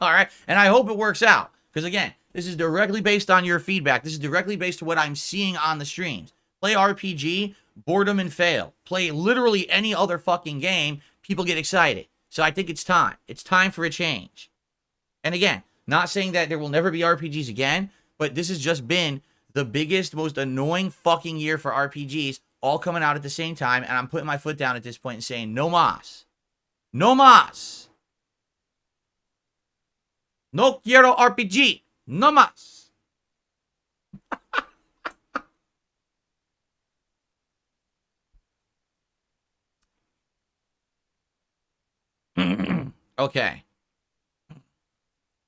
right? And I hope it works out. Because, again, this is directly based on your feedback. This is directly based on what I'm seeing on the streams. Play RPG, boredom and fail. Play literally any other fucking game, people get excited. So I think it's time. It's time for a change. And again, not saying that there will never be RPGs again, but this has just been the biggest, most annoying fucking year for RPGs, all coming out at the same time, and I'm putting my foot down at this point and saying, no mas. No mas. No quiero RPG. No mas. Okay.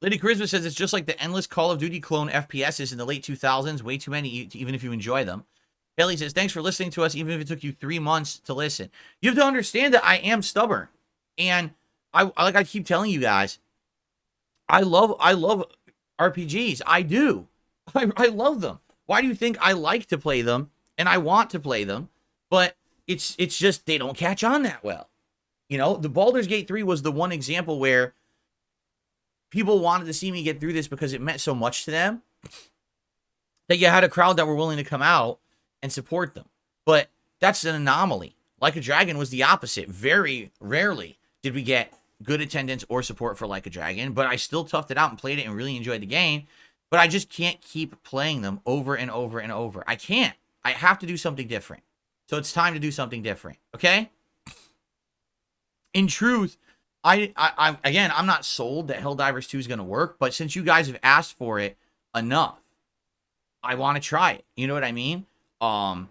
Lady Charisma says it's just like the endless Call of Duty clone FPSs in the late 2000s. Way too many, even if you enjoy them. Haley says, thanks for listening to us, even if it took you 3 months to listen. You have to understand that I am stubborn. And like I keep telling you guys, I love RPGs. I do. I love them. Why do you think I like to play them and I want to play them? But it's just they don't catch on that well. You know, the Baldur's Gate 3 was the one example where people wanted to see me get through this because it meant so much to them that you had a crowd that were willing to come out and support them. But that's an anomaly. Like a Dragon was the opposite. Very rarely did we get good attendance or support for Like a Dragon, but I still toughed it out and played it and really enjoyed the game. But I just can't keep playing them over and over and over. I can't. I have to do something different. So it's time to do something different. Okay? In truth, again, I'm not sold that Helldivers 2 is going to work, but since you guys have asked for it enough, I want to try it. You know what I mean? I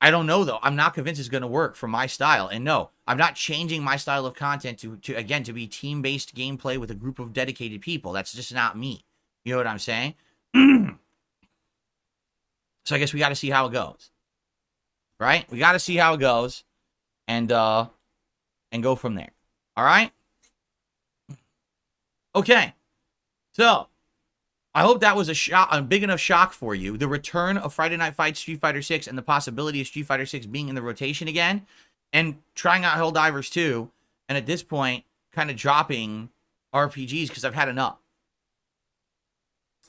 don't know, though. I'm not convinced it's going to work for my style. And no, I'm not changing my style of content to be team-based gameplay with a group of dedicated people. That's just not me. You know what I'm saying? So I guess we got to see how it goes. Right? We got to see how it goes and go from there. All right? Okay. So, I hope that was a big enough shock for you. The return of Friday Night Fights Street Fighter 6 and the possibility of Street Fighter 6 being in the rotation again and trying out Helldivers 2 and at this point kind of dropping RPGs because I've had enough.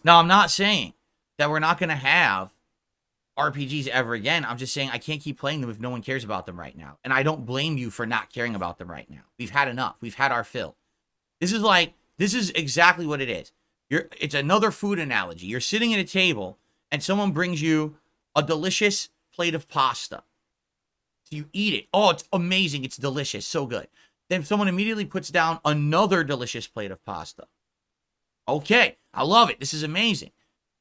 Now, I'm not saying that we're not going to have RPGs ever again. I'm just saying I can't keep playing them if no one cares about them right now. And I don't blame you for not caring about them right now. We've had enough. We've had our fill. This is exactly what it is. It's another food analogy. You're sitting at a table and someone brings you a delicious plate of pasta. So you eat it. Oh, it's amazing. It's delicious. So good. Then someone immediately puts down another delicious plate of pasta. Okay, I love it. This is amazing.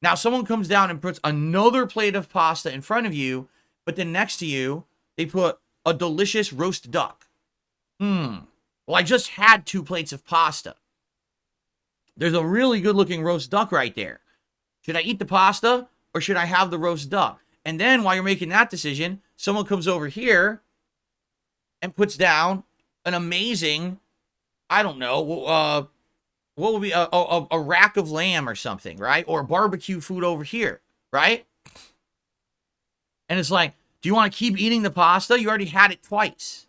Now, someone comes down and puts another plate of pasta in front of you, but then next to you, they put a delicious roast duck. Well, I just had 2 plates of pasta. There's a really good-looking roast duck right there. Should I eat the pasta, or should I have the roast duck? And then while you're making that decision, someone comes over here and puts down an amazing, I don't know, what would be a rack of lamb or something, right? Or barbecue food over here, right? And it's like, do you want to keep eating the pasta? You already had it twice.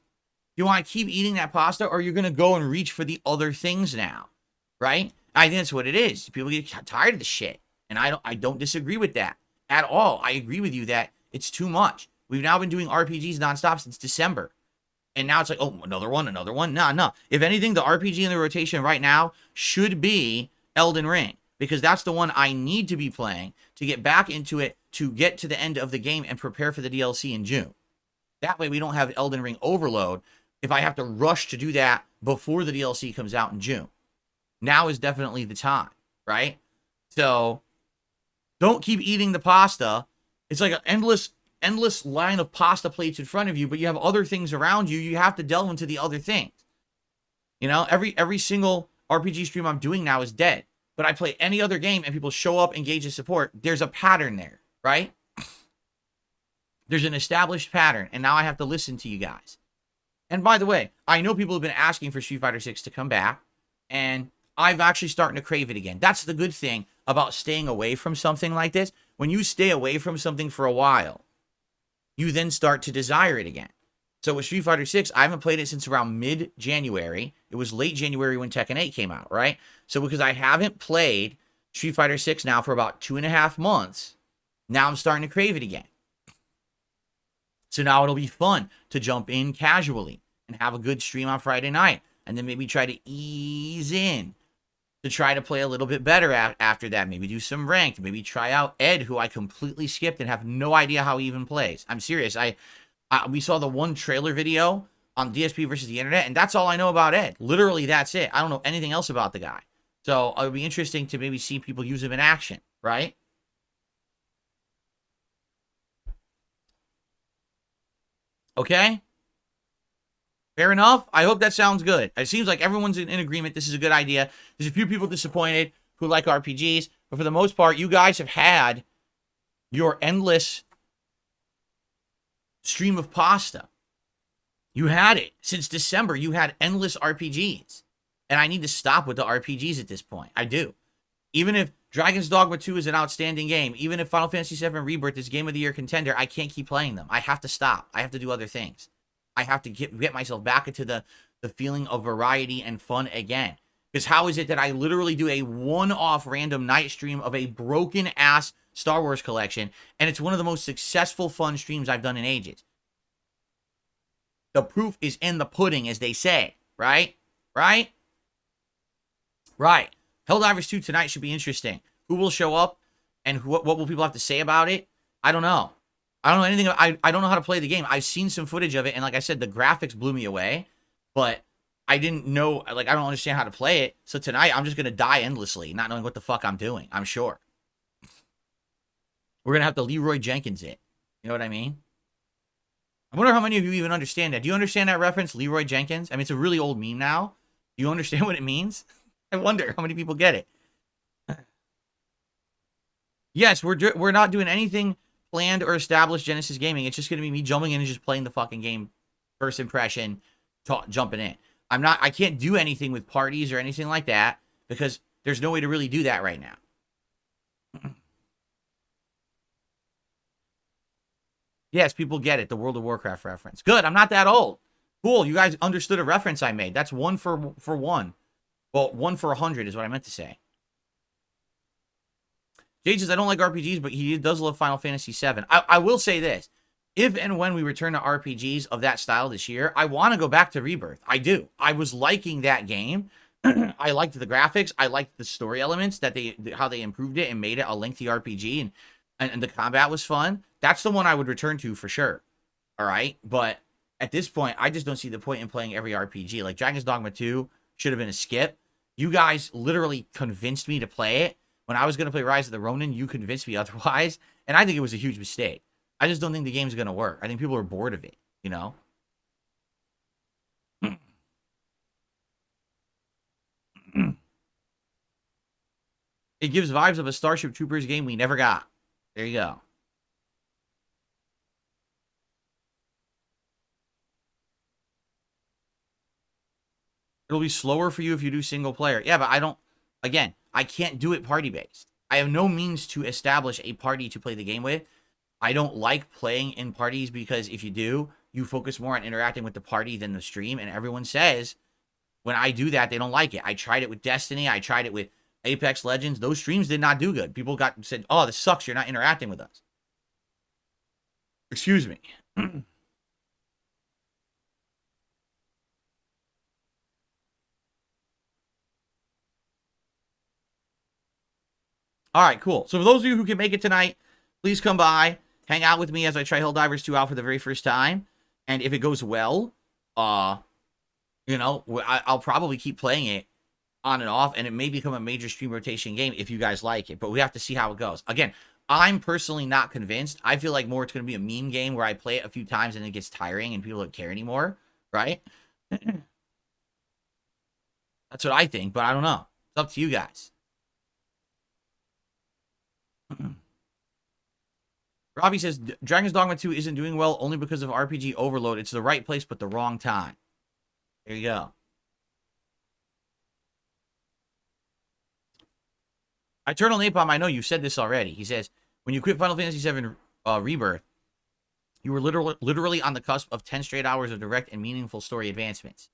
Do you want to keep eating that pasta, or you're going to go and reach for the other things now, right? I think that's what it is. People get tired of the shit, and I don't disagree with that at all. I agree with you that it's too much. We've now been doing RPGs nonstop since December. And now it's like, oh, another one. No. If anything, the RPG in the rotation right now should be Elden Ring, because that's the one I need to be playing to get back into it, to get to the end of the game and prepare for the DLC in June. That way we don't have Elden Ring overload if I have to rush to do that before the DLC comes out in June. Now is definitely the time, right? So don't keep eating the pasta. It's like an endless line of pasta plates in front of you, but you have other things around you. You have to delve into the other things. You know, every single RPG stream I'm doing now is dead. But I play any other game and people show up, engage in support. There's a pattern there, right? There's an established pattern, and now I have to listen to you guys. And by the way, I know people have been asking for Street Fighter 6 to come back, and I've actually starting to crave it again. That's the good thing about staying away from something like this. When you stay away from something for a while, you then start to desire it again. So with Street Fighter 6, I haven't played it since around mid-January. It was late January when Tekken 8 came out, right? So because I haven't played Street Fighter 6 now for about 2.5 months, now I'm starting to crave it again. So now it'll be fun to jump in casually and have a good stream on Friday night, and then maybe try to ease in to try to play a little bit better after that. Maybe do some ranked. Maybe try out Ed, who I completely skipped and have no idea how he even plays. I'm serious. We saw the one trailer video on DSP versus the internet, and that's all I know about Ed. Literally, that's it. I don't know anything else about the guy. So it would be interesting to maybe see people use him in action, right? Okay? Fair enough. I hope that sounds good. It seems like everyone's in agreement. This is a good idea. There's a few people disappointed who like RPGs, but for the most part, you guys have had your endless stream of pasta. You had it since December. You had endless RPGs, and I need to stop with the RPGs at this point. I do. Even if Dragon's Dogma 2 is an outstanding game, even if Final Fantasy VII Rebirth is Game of the Year contender, I can't keep playing them. I have to stop. I have to do other things. I have to get myself back into the feeling of variety and fun again. Because how is it that I literally do a one-off random night stream of a broken-ass Star Wars collection, and it's one of the most successful, fun streams I've done in ages? The proof is in the pudding, as they say, right? Right? Right. Helldivers 2 tonight should be interesting. Who will show up, and what will people have to say about it? I don't know. I don't know anything. I don't know how to play the game. I've seen some footage of it, and like I said, the graphics blew me away, but I didn't know, like, I don't understand how to play it. So tonight, I'm just going to die endlessly, not knowing what the fuck I'm doing, I'm sure. We're going to have to Leroy Jenkins it. You know what I mean? I wonder how many of you even understand that. Do you understand that reference, Leroy Jenkins? I mean, it's a really old meme now. Do you understand what it means? I wonder how many people get it. Yes, we're not doing anything planned or established Genesis Gaming. It's just going to be me jumping in and just playing the fucking game, first impression, jumping in. I can't do anything with parties or anything like that because there's no way to really do that right now. Yes, people get it. The World of Warcraft reference. Good. I'm not that old. Cool. You guys understood a reference I made. That's 1 for 1. Well, 1 for 100 is what I meant to say. Jade says, I don't like RPGs, but he does love Final Fantasy VII. I will say this. If and when we return to RPGs of that style this year, I want to go back to Rebirth. I do. I was liking that game. I liked the graphics. I liked the story elements, how they improved it and made it a lengthy RPG, and the combat was fun. That's the one I would return to for sure. All right? But at this point, I just don't see the point in playing every RPG. Like, Dragon's Dogma 2 should have been a skip. You guys literally convinced me to play it. When I was going to play Rise of the Ronin, you convinced me otherwise. And I think it was a huge mistake. I just don't think the game's going to work. I think people are bored of it, you know? It gives vibes of a Starship Troopers game we never got. There you go. It'll be slower for you if you do single player. Yeah, but I don't, again, I can't do it party-based. I have no means to establish a party to play the game with. I don't like playing in parties because if you do, you focus more on interacting with the party than the stream. And everyone says when I do that, they don't like it. I tried it with Destiny. I tried it with Apex Legends. Those streams did not do good. People said, oh, this sucks. You're not interacting with us. Excuse me. All right, cool. So for those of you who can make it tonight, please come by, hang out with me as I try Helldivers 2 out for the very first time. And if it goes well, you know, I'll probably keep playing it on and off, and it may become a major stream rotation game if you guys like it. But we have to see how it goes. Again, I'm personally not convinced. I feel like more it's going to be a meme game where I play it a few times and it gets tiring and people don't care anymore, right? That's what I think, but I don't know. It's up to you guys. Robbie says, Dragon's Dogma 2 isn't doing well only because of RPG overload. It's the right place, but the wrong time. There you go. Eternal Napalm, I know you said this already. He says, when you quit Final Fantasy VII Rebirth, you were literally on the cusp of 10 straight hours of direct and meaningful story advancements.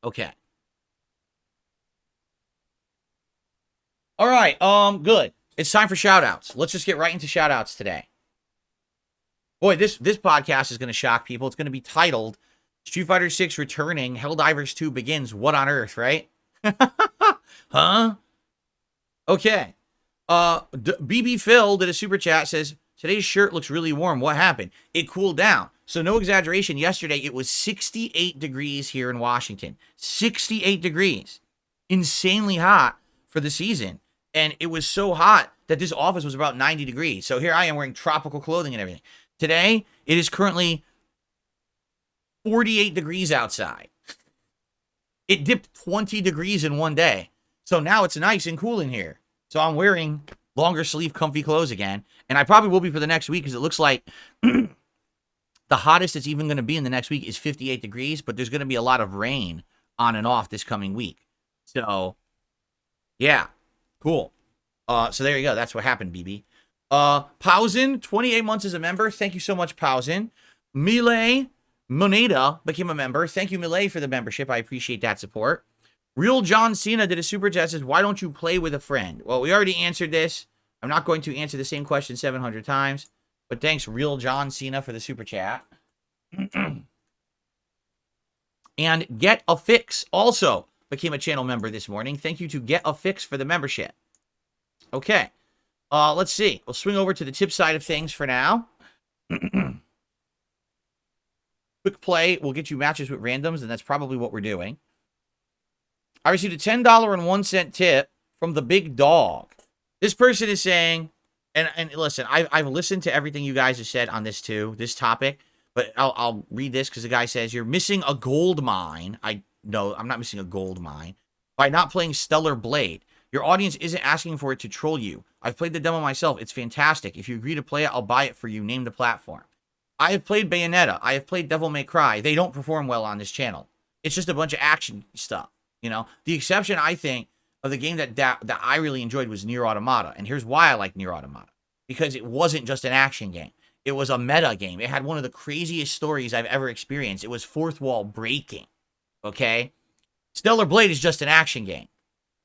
Okay. All right, good. It's time for shout-outs. Let's just get right into shout-outs today. Boy, this podcast is going to shock people. It's going to be titled Street Fighter 6 Returning, Helldivers 2 Begins, What on Earth, right? Huh? Okay. BB Phil did a super chat, says, today's shirt looks really warm. What happened? It cooled down. So no exaggeration, yesterday it was 68 degrees here in Washington. 68 degrees. Insanely hot for the season. And it was so hot that this office was about 90 degrees. So here I am wearing tropical clothing and everything. Today, it is currently 48 degrees outside. It dipped 20 degrees in one day. So now it's nice and cool in here. So I'm wearing longer sleeve comfy clothes again. And I probably will be for the next week because it looks like the hottest it's even going to be in the next week is 58 degrees. But there's going to be a lot of rain on and off this coming week. So, yeah. Cool. So there you go. That's what happened, BB. Pausen, 28 months as a member. Thank you so much, Pausen. Millet Moneda became a member. Thank you, Millet, for the membership. I appreciate that support. Real John Cena did a super chat, says, why don't you play with a friend? Well, we already answered this. I'm not going to answer the same question 700 times. But thanks, Real John Cena, for the super chat. And Get a Fix also became a channel member this morning. Thank you to Get a Fix for the membership. Okay. Let's see. We'll swing over to the tip side of things for now. Quick play will get you matches with randoms, and that's probably what we're doing. I received a $10.01 tip from the big dog. This person is saying, and listen, I've listened to everything you guys have said on this too, this topic, but I'll read this because the guy says, you're missing a gold mine. No, I'm not missing a gold mine. By not playing Stellar Blade. Your audience isn't asking for it to troll you. I've played the demo myself. It's fantastic. If you agree to play it, I'll buy it for you. Name the platform. I have played Bayonetta. I have played Devil May Cry. They don't perform well on this channel. It's just a bunch of action stuff. You know, the exception, I think, of the game that I really enjoyed was Nier Automata. And here's why I like Nier Automata. Because it wasn't just an action game. It was a meta game. It had one of the craziest stories I've ever experienced. It was fourth wall breaking. Okay? Stellar Blade is just an action game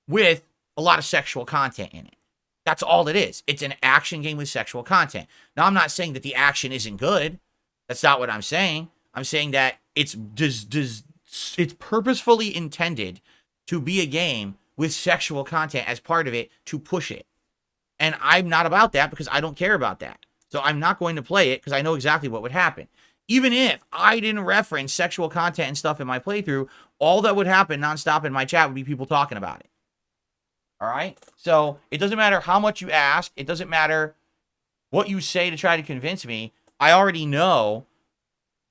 with a lot of sexual content in it. That's all it is. It's an action game with sexual content. Now, I'm not saying that the action isn't good. That's not what I'm saying. I'm saying that it's purposefully intended to be a game with sexual content as part of it to push it. And I'm not about that because I don't care about that. So I'm not going to play it because I know exactly what would happen. Even if I didn't reference sexual content and stuff in my playthrough, all that would happen nonstop in my chat would be people talking about it. All right? So it doesn't matter how much you ask. It doesn't matter what you say to try to convince me. I already know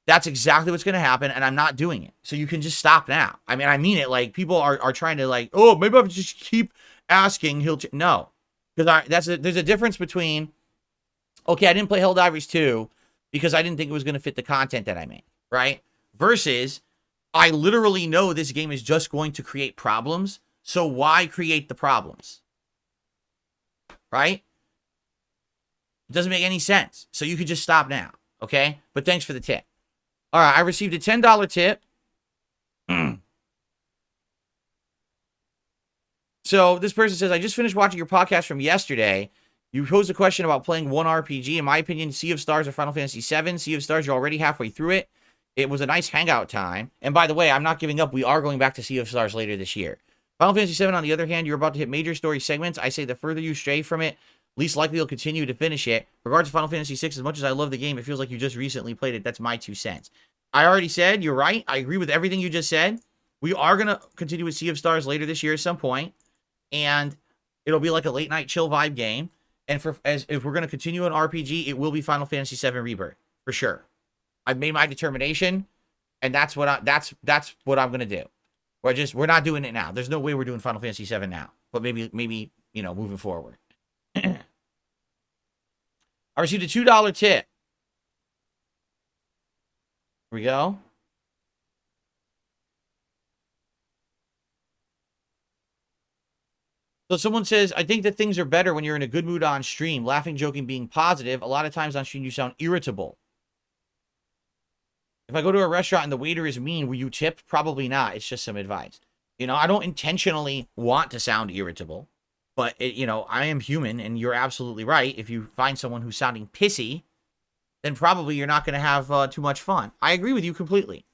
that's exactly what's going to happen, and I'm not doing it. So you can just stop now. I mean it. Like, people are trying to, like, oh, maybe I'll just keep asking, no. Because there's a difference between, okay, I didn't play Helldivers 2 because I didn't think it was going to fit the content that I made, right? Versus, I literally know this game is just going to create problems, so why create the problems? Right? It doesn't make any sense. So you could just stop now, okay? But thanks for the tip. All right, I received a $10 tip. So this person says, I just finished watching your podcast from yesterday. You posed a question about playing one RPG. In my opinion, Sea of Stars or Final Fantasy VII. Sea of Stars, you're already halfway through it. It was a nice hangout time. And by the way, I'm not giving up. We are going back to Sea of Stars later this year. Final Fantasy VII, on the other hand, you're about to hit major story segments. I say the further you stray from it, least likely you'll continue to finish it. Regards to Final Fantasy VI, as much as I love the game, it feels like you just recently played it. That's my 2 cents. I already said, you're right. I agree with everything you just said. We are going to continue with Sea of Stars later this year at some point. And it'll be like a late night chill vibe game. And if we're going to continue an RPG, it will be Final Fantasy VII Rebirth for sure. I've made my determination, and that's what I'm going to do. We're not doing it now. There's no way we're doing Final Fantasy VII now. But maybe moving forward. I received a $2 tip. Here we go. So someone says, I think that things are better when you're in a good mood on stream. Laughing, joking, being positive. A lot of times on stream you sound irritable. If I go to a restaurant and the waiter is mean, will you tip? Probably not. It's just some advice. I don't intentionally want to sound irritable. But, I am human, and you're absolutely right. If you find someone who's sounding pissy, then probably you're not going to have too much fun. I agree with you completely.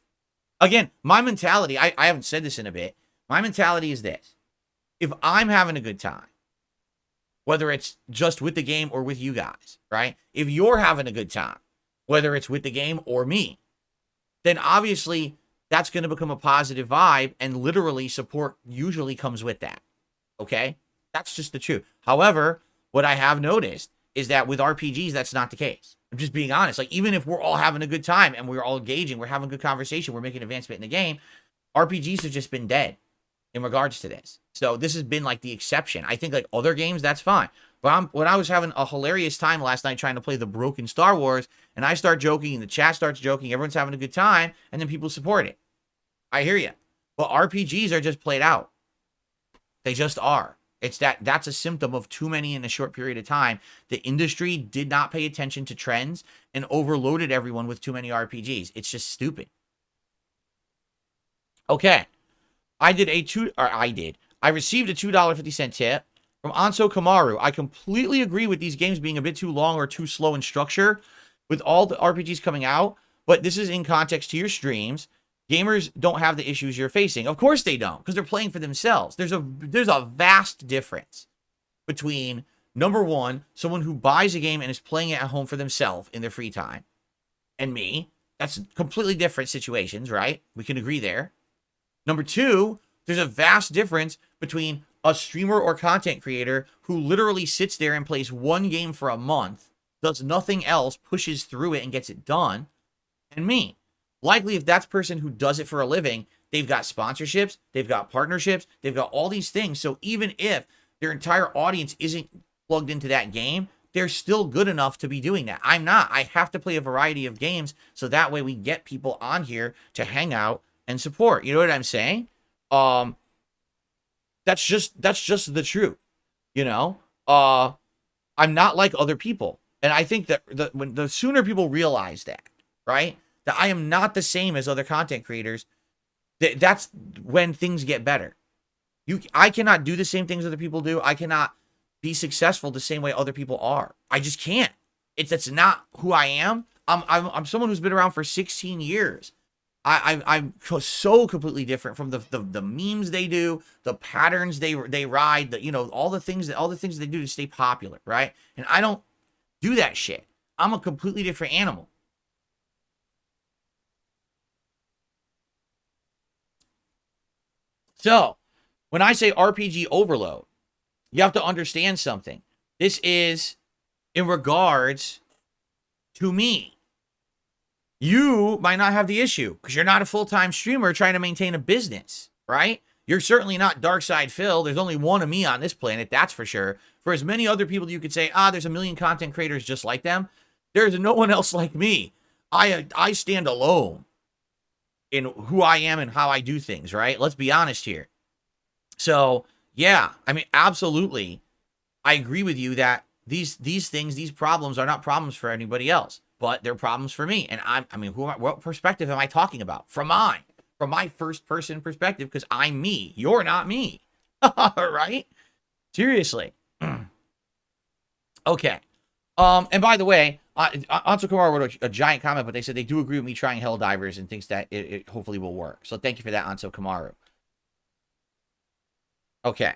Again, my mentality, I haven't said this in a bit. My mentality is this. If I'm having a good time, whether it's just with the game or with you guys, right? If you're having a good time, whether it's with the game or me, then obviously that's going to become a positive vibe, and literally support usually comes with that, okay? That's just the truth. However, what I have noticed is that with RPGs, that's not the case. I'm just being honest. Like, even if we're all having a good time and we're all engaging, we're having a good conversation, we're making advancement in the game, RPGs have just been dead in regards to this. So this has been like the exception. I think like other games, that's fine. But when I was having a hilarious time last night trying to play the broken Star Wars, and I start joking and the chat starts joking, everyone's having a good time, and then people support it. I hear you. But RPGs are just played out. They just are. That's a symptom of too many in a short period of time. The industry did not pay attention to trends and overloaded everyone with too many RPGs. It's just stupid. Okay. I received a $2.50 tip from Anso Kamaru. I completely agree with these games being a bit too long or too slow in structure with all the RPGs coming out, but this is in context to your streams. Gamers don't have the issues you're facing. Of course they don't, because they're playing for themselves. There's a vast difference between, number one, someone who buys a game and is playing it at home for themselves in their free time, and me. That's completely different situations, right? We can agree there. Number two, there's a vast difference between a streamer or content creator who literally sits there and plays one game for a month, does nothing else, pushes through it and gets it done, and me. Likely, if that's a person who does it for a living, they've got sponsorships, they've got partnerships, they've got all these things. So even if their entire audience isn't plugged into that game, they're still good enough to be doing that. I'm not. I have to play a variety of games so that way we get people on here to hang out and support. You know what I'm saying? That's just the truth. I'm not like other people. And I think that the sooner people realize that, right? That I am not the same as other content creators, that's when things get better. I cannot do the same things other people do. I cannot be successful the same way other people are. I just can't. That's not who I am. I'm someone who's been around for 16 years. I'm so completely different from the memes they do, the patterns they ride, all the things they do to stay popular, right? And I don't do that shit. I'm a completely different animal. So, when I say RPG overload, you have to understand something. This is in regards to me. You might not have the issue because you're not a full-time streamer trying to maintain a business, right? You're certainly not Darkside Phil. There's only one of me on this planet, that's for sure. For as many other people you could say, there's a million content creators just like them, there's no one else like me. I stand alone in who I am and how I do things, right? Let's be honest here. So, yeah, I mean, absolutely. I agree with you that these things, these problems are not problems for anybody else, but they're problems for me. And what perspective am I talking about? From my first person perspective, because I'm me. You're not me. Right? Seriously. Okay. And by the way, Anso Kumar wrote a giant comment, but they said they do agree with me trying Helldivers and thinks that it hopefully will work. So thank you for that, Anso Kamaru. Okay.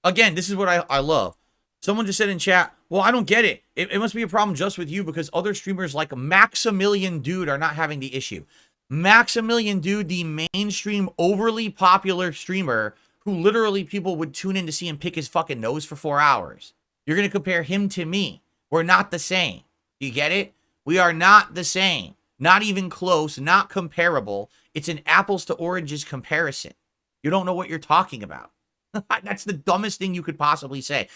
Again, this is what I love. Someone just said in chat, well, I don't get it. It must be a problem just with you because other streamers like Maximilian Dude are not having the issue. Maximilian Dude, the mainstream, overly popular streamer who literally people would tune in to see him pick his fucking nose for 4 hours. You're going to compare him to me. We're not the same. You get it? We are not the same. Not even close. Not comparable. It's an apples to oranges comparison. You don't know what you're talking about. That's the dumbest thing you could possibly say.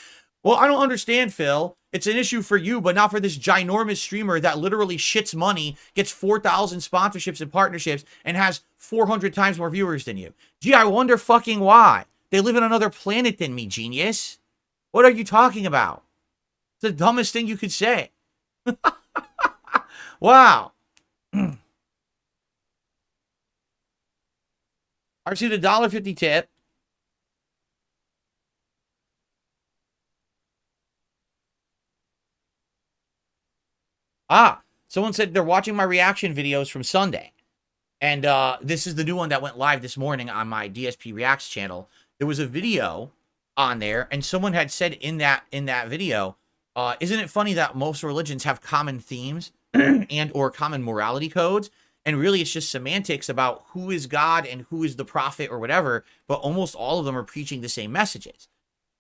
Well, I don't understand, Phil. It's an issue for you, but not for this ginormous streamer that literally shits money, gets 4,000 sponsorships and partnerships, and has 400 times more viewers than you. Gee, I wonder fucking why. They live on another planet than me, genius. What are you talking about? It's the dumbest thing you could say. Wow. I received a $1.50 tip. Someone said they're watching my reaction videos from Sunday. And this is the new one that went live this morning on my DSP Reacts channel. There was a video on there, and someone had said in that video, isn't it funny that most religions have common themes and or common morality codes? And really, it's just semantics about who is God and who is the prophet or whatever, but almost all of them are preaching the same messages.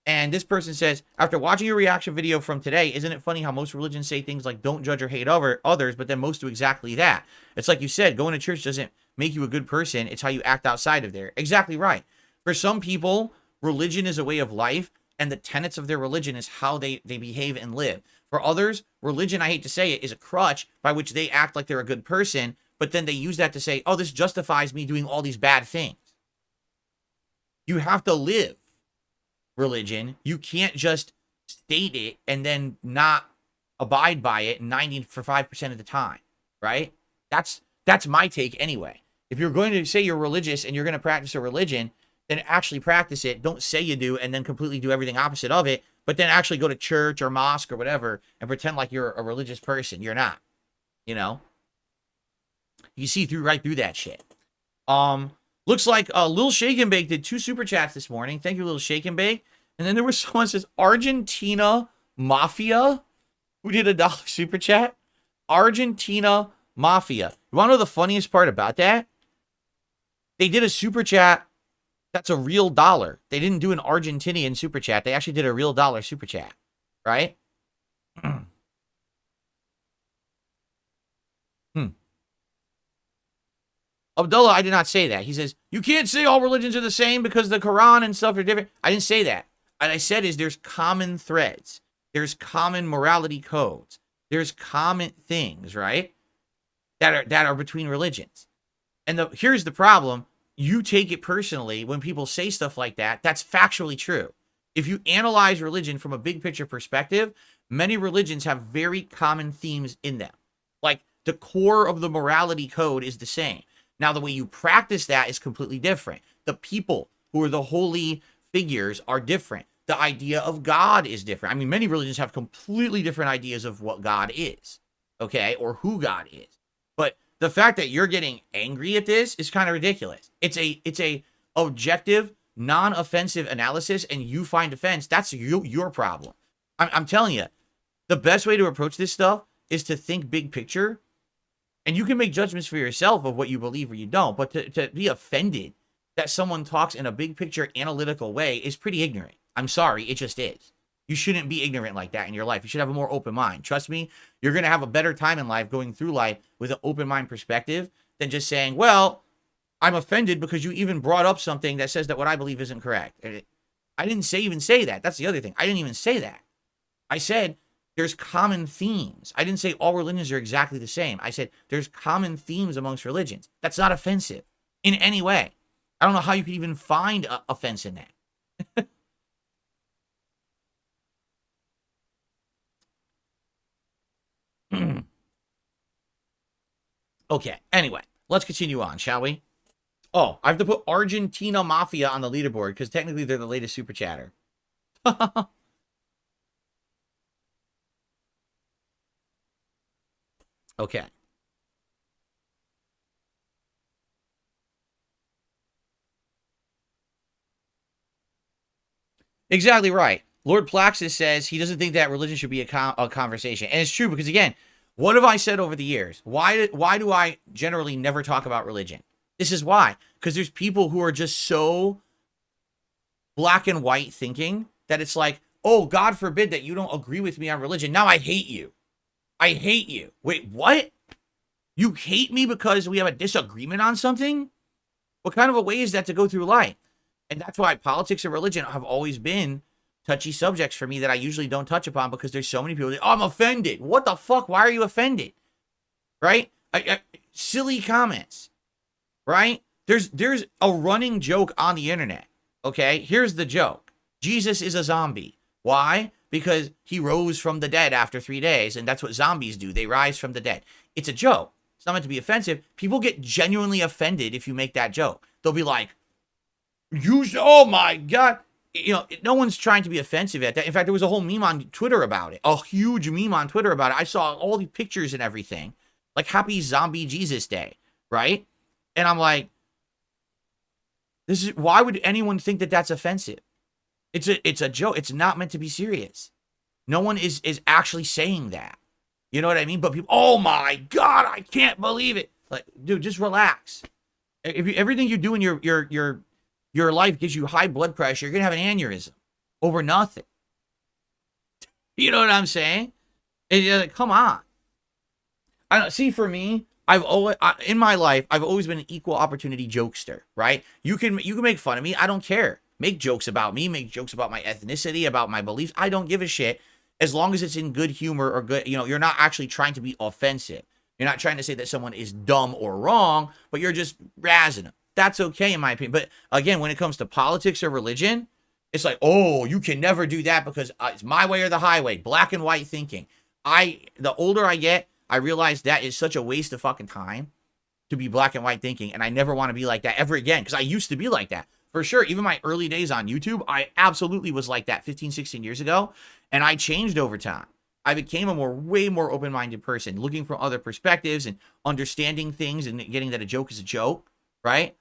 And this person says, after watching your reaction video from today, isn't it funny how most religions say things like don't judge or hate others, but then most do exactly that? It's like you said, going to church doesn't make you a good person. It's how you act outside of there. Exactly right. For some people, religion is a way of life, and the tenets of their religion is how they behave and live. For others, religion, I hate to say it, is a crutch by which they act like they're a good person, but then they use that to say, oh, this justifies me doing all these bad things. You have to live religion. You can't just state it and then not abide by it 95% of the time, right? That's my take anyway. If you're going to say you're religious and you're going to practice a religion, then actually practice it. Don't say you do and then completely do everything opposite of it, but then actually go to church or mosque or whatever and pretend like you're a religious person. You're not, you know? You see right through that shit. Looks like Lil Shake and Bake did 2 super chats this morning. Thank you, Lil Shake and Bake. And then there was someone that says Argentina Mafia who did a $1 super chat. Argentina Mafia. You want to know the funniest part about that? They did a super chat that's a real dollar. They didn't do an Argentinian super chat. They actually did a real dollar super chat, right? Abdullah, I did not say that. He says, you can't say all religions are the same because the Quran and stuff are different. I didn't say that. What I said is there's common threads. There's common morality codes. There's common things, right? That are between religions. And here's the problem. You take it personally when people say stuff like that. That's factually true. If you analyze religion from a big picture perspective, many religions have very common themes in them. Like the core of the morality code is the same. Now, the way you practice that is completely different. The people who are the holy figures are different. The idea of God is different. I mean, many religions have completely different ideas of what God is, okay, or who God is. But the fact that you're getting angry at this is kind of ridiculous. It's a objective, non-offensive analysis, and you find offense. That's your problem. I'm telling you, the best way to approach this stuff is to think big picture. And you can make judgments for yourself of what you believe or you don't. But to be offended that someone talks in a big picture analytical way is pretty ignorant. I'm sorry, it just is. You shouldn't be ignorant like that in your life. You should have a more open mind. Trust me, you're going to have a better time in life going through life with an open mind perspective than just saying, well, I'm offended because you even brought up something that says that what I believe isn't correct. I didn't even say that. That's the other thing. I didn't even say that. I said there's common themes. I didn't say all religions are exactly the same. I said there's common themes amongst religions. That's not offensive in any way. I don't know how you could even find offense in that. Okay, anyway, let's continue on, shall we? Oh, I have to put Argentina Mafia on the leaderboard because technically they're the latest super chatter. Okay. Exactly right. Lord Plaxis says he doesn't think that religion should be a conversation. And it's true because, again, what have I said over the years? Why do I generally never talk about religion? This is why. Because there's people who are just so black and white thinking that it's like, oh, God forbid that you don't agree with me on religion. Now I hate you. I hate you. Wait, what? You hate me because we have a disagreement on something? What kind of a way is that to go through life? And that's why politics and religion have always been touchy subjects for me that I usually don't touch upon because there's so many people that, oh, I'm offended. What the fuck? Why are you offended? Right? Silly comments. Right? There's a running joke on the internet. Okay? Here's the joke. Jesus is a zombie. Why? Because he rose from the dead after 3 days, and that's what zombies do. They rise from the dead. It's a joke. It's not meant to be offensive. People get genuinely offended if you make that joke. They'll be like, oh my God. You know, no one's trying to be offensive at that. In fact, there was a whole meme on Twitter about it. A huge meme on Twitter about it. I saw all the pictures and everything. Like, happy zombie Jesus day, right? And I'm like, why would anyone think that that's offensive? It's a joke. It's not meant to be serious. No one is actually saying that. You know what I mean? But people, oh my God, I can't believe it. Like, dude, just relax. If everything you do in your life gives you high blood pressure, you're gonna have an aneurysm over nothing. You know what I'm saying? Come on. I don't see. For me, in my life, I've always been an equal opportunity jokester. Right? You can make fun of me. I don't care. Make jokes about me. Make jokes about my ethnicity, about my beliefs. I don't give a shit as long as it's in good humor or good. You know, you're not actually trying to be offensive. You're not trying to say that someone is dumb or wrong, but you're just razzing them. That's okay in my opinion. But again, when it comes to politics or religion, it's like, oh, you can never do that because it's my way or the highway. Black and white thinking. The older I get, I realize that is such a waste of fucking time to be black and white thinking. And I never want to be like that ever again because I used to be like that. For sure, even my early days on YouTube, I absolutely was like that 15, 16 years ago. And I changed over time. I became a way more open-minded person, looking for other perspectives and understanding things and getting that a joke is a joke, right?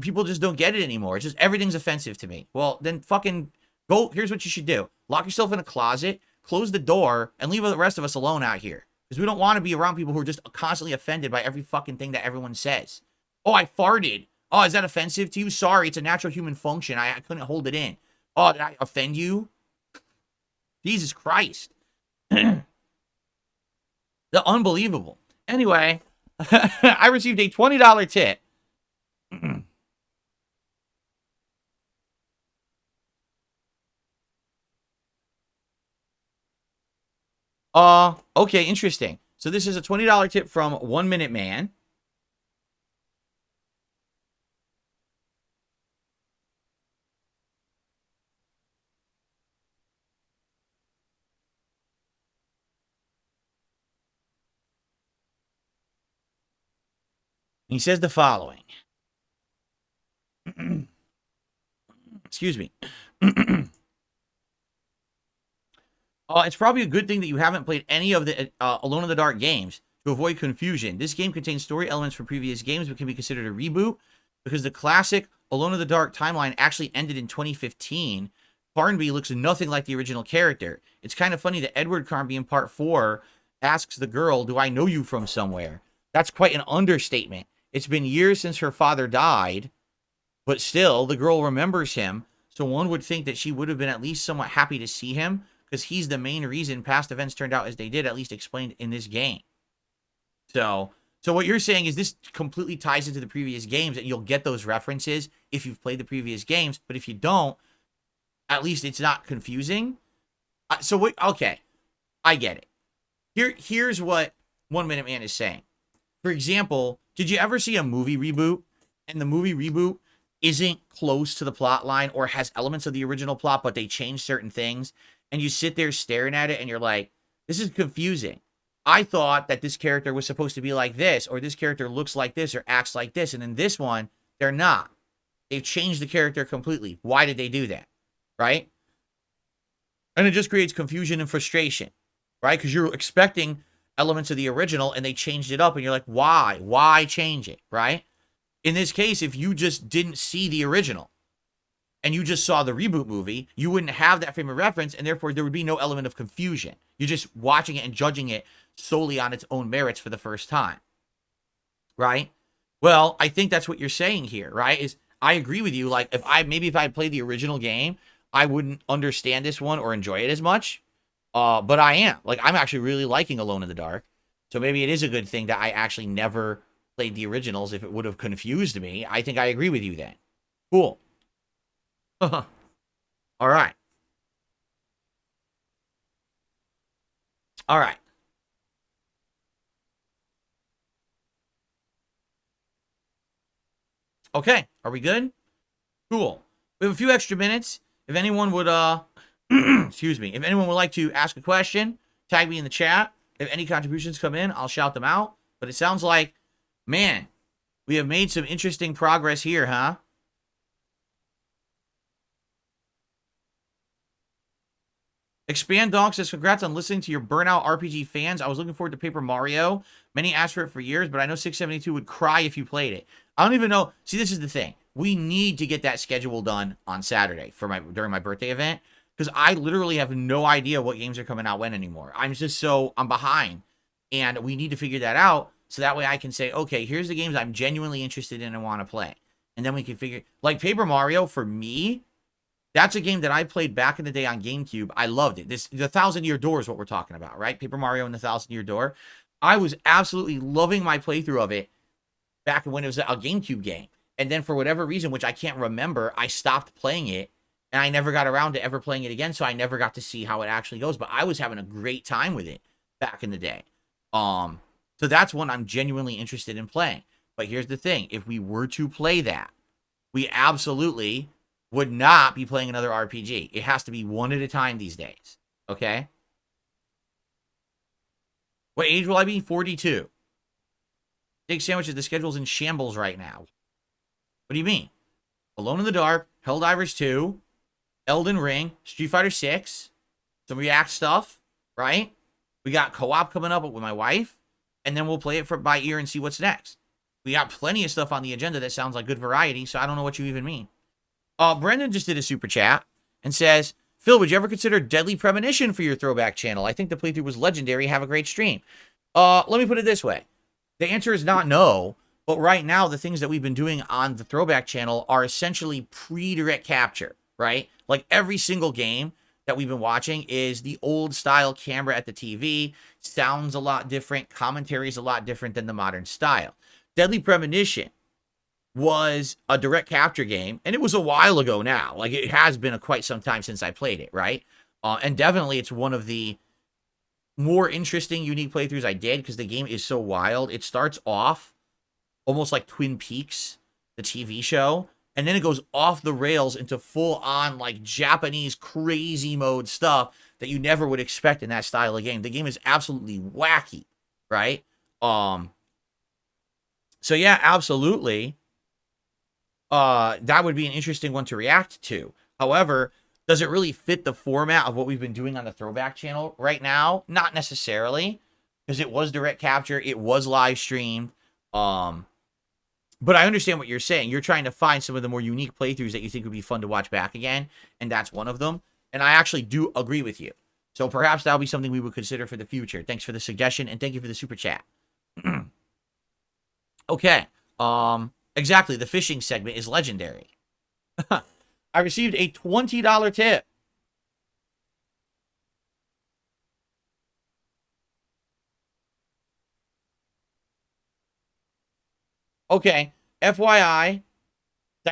People just don't get it anymore. It's just everything's offensive to me. Well, then fucking go. Here's what you should do. Lock yourself in a closet, close the door, and leave the rest of us alone out here. Because we don't want to be around people who are just constantly offended by every fucking thing that everyone says. Oh, I farted. Oh, is that offensive to you? Sorry, it's a natural human function. I couldn't hold it in. Oh, did I offend you? Jesus Christ. The unbelievable. Anyway, I received a $20 tip. Okay, interesting. So this is a $20 tip from 1 Minute Man. He says the following. Excuse me. It's probably a good thing that you haven't played any of the Alone in the Dark games to avoid confusion. This game contains story elements from previous games but can be considered a reboot because the classic Alone in the Dark timeline actually ended in 2015. Carnby looks nothing like the original character. It's kind of funny that Edward Carnby in Part 4 asks the girl, "Do I know you from somewhere?" That's quite an understatement. It's been years since her father died, but still, the girl remembers him. So one would think that she would have been at least somewhat happy to see him, because he's the main reason past events turned out as they did, at least explained in this game. So what you're saying is this completely ties into the previous games, and you'll get those references if you've played the previous games. But if you don't, at least it's not confusing. Okay, I get it. Here's what 1 Minute Man is saying. For example, did you ever see a movie reboot, and the movie reboot isn't close to the plot line or has elements of the original plot, but they change certain things, and you sit there staring at it and you're like, this is confusing. I thought that this character was supposed to be like this, or this character looks like this or acts like this, and in this one, they're not. They've changed the character completely. Why did they do that? Right? And it just creates confusion and frustration, right? Because you're expecting elements of the original and they changed it up, and you're like, why? Why change it, right? In this case, if you just didn't see the original and you just saw the reboot movie, you wouldn't have that frame of reference, and therefore there would be no element of confusion. You're just watching it and judging it solely on its own merits for the first time, right? Well, I think that's what you're saying here, right? Is I agree with you. Like, if I had played the original game, I wouldn't understand this one or enjoy it as much. But I am. Like, I'm actually really liking Alone in the Dark. So maybe it is a good thing that I actually never played the originals. If it would have confused me, I think I agree with you then. Cool. All right. All right. Okay. Are we good? Cool. We have a few extra minutes. If anyone would, excuse me. If anyone would like to ask a question, tag me in the chat. If any contributions come in, I'll shout them out. But it sounds like, man, we have made some interesting progress here, huh? Expand Donk says, congrats on listening to your Burnout RPG fans. I was looking forward to Paper Mario. Many asked for it for years, but I know 672 would cry if you played it. I don't even know. See, this is the thing. We need to get that schedule done on Saturday during my birthday event, because I literally have no idea what games are coming out when anymore. I'm behind, and we need to figure that out so that way I can say, okay, here's the games I'm genuinely interested in and want to play. And then we can figure, like Paper Mario, for me, that's a game that I played back in the day on GameCube. I loved it. The Thousand Year Door is what we're talking about, right? Paper Mario and the Thousand Year Door. I was absolutely loving my playthrough of it back when it was a GameCube game. And then for whatever reason, which I can't remember, I stopped playing it, and I never got around to ever playing it again, so I never got to see how it actually goes. But I was having a great time with it back in the day. So that's one I'm genuinely interested in playing. But here's the thing. If we were to play that, we absolutely would not be playing another RPG. It has to be one at a time these days. Okay? What age will I be? 42. Big Sandwiches, the schedule's in shambles right now. What do you mean? Alone in the Dark, Helldivers 2, Elden Ring, Street Fighter 6, some React stuff, right? We got co-op coming up with my wife, and then we'll play it by ear and see what's next. We got plenty of stuff on the agenda that sounds like good variety, so I don't know what you even mean. Brendan just did a super chat and says, Phil, would you ever consider Deadly Premonition for your throwback channel? I think the playthrough was legendary. Have a great stream. Let me put it this way. The answer is not no, but right now the things that we've been doing on the throwback channel are essentially pre-direct capture, right? Like every single game that we've been watching is the old style camera at the TV, sounds a lot different, commentary is a lot different than the modern style. Deadly Premonition was a direct capture game, and it was a while ago now. Like, it has been quite some time since I played it, right? And definitely it's one of the more interesting, unique playthroughs I did, because the game is so wild. It starts off almost like Twin Peaks, the TV show, and then it goes off the rails into full-on, like, Japanese crazy mode stuff that you never would expect in that style of game. The game is absolutely wacky, right? So yeah, absolutely. That would be an interesting one to react to. However, does it really fit the format of what we've been doing on the throwback channel right now? Not necessarily, because it was direct capture, it was live streamed. But I understand what you're saying. You're trying to find some of the more unique playthroughs that you think would be fun to watch back again, and that's one of them. And I actually do agree with you. So perhaps that'll be something we would consider for the future. Thanks for the suggestion, and thank you for the super chat. Okay. Exactly. The fishing segment is legendary. I I received a $20 tip. Okay, FYI,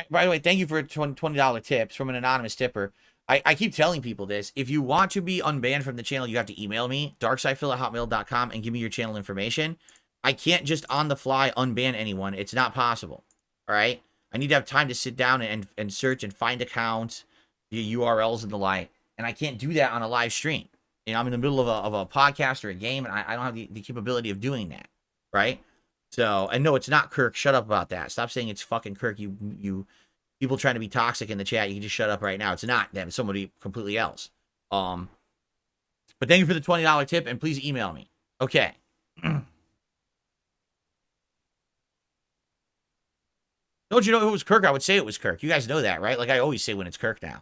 by the way, thank you for $20 tips from an anonymous tipper. I keep telling people this. If you want to be unbanned from the channel, you have to email me, darksyphil@hotmail.com, and give me your channel information. I can't just on the fly unban anyone. It's not possible. All right? I need to have time to sit down and search and find accounts, the URLs and the like. And I can't do that on a live stream. You know, I'm in the middle of a podcast or a game, and I don't have the capability of doing that. Right? So, and no, it's not Kirk. Shut up about that. Stop saying it's fucking Kirk. You people trying to be toxic in the chat. You can just shut up right now. It's not them. It's somebody completely else. But thank you for the $20 tip, and please email me. Okay. Don't you know if it was Kirk? I would say it was Kirk. You guys know that, right? Like I always say when it's Kirk now.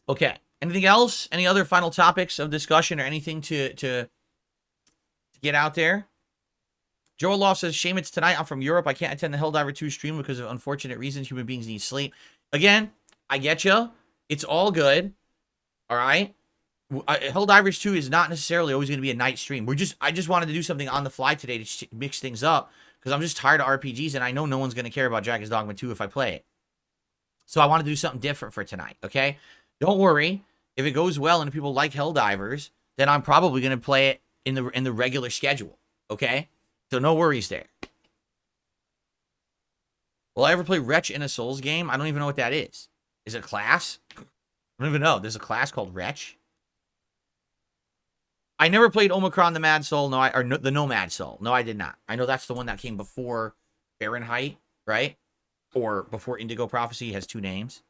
Okay. Anything else? Any other final topics of discussion or anything to get out there? Joe Loft says, shame it's tonight. I'm from Europe. I can't attend the Helldiver 2 stream because of unfortunate reasons. Human beings need sleep. Again, I get you. It's all good. All right? Helldivers 2 is not necessarily always going to be a night stream. I just wanted to do something on the fly today to mix things up because I'm just tired of RPGs and I know no one's going to care about Dragon's Dogma 2 if I play it. So I want to do something different for tonight, okay? Don't worry. If it goes well and people like Helldivers, then I'm probably going to play it in the regular schedule, okay? So no worries there. Will I ever play Wretch in a Souls game? I don't even know what that is. Is it a class? I don't even know. There's a class called Wretch. I never played Omicron the Mad Soul. The Nomad Soul. No, I did not. I know that's the one that came before Fahrenheit, right? Or before Indigo Prophecy. It has 2 names.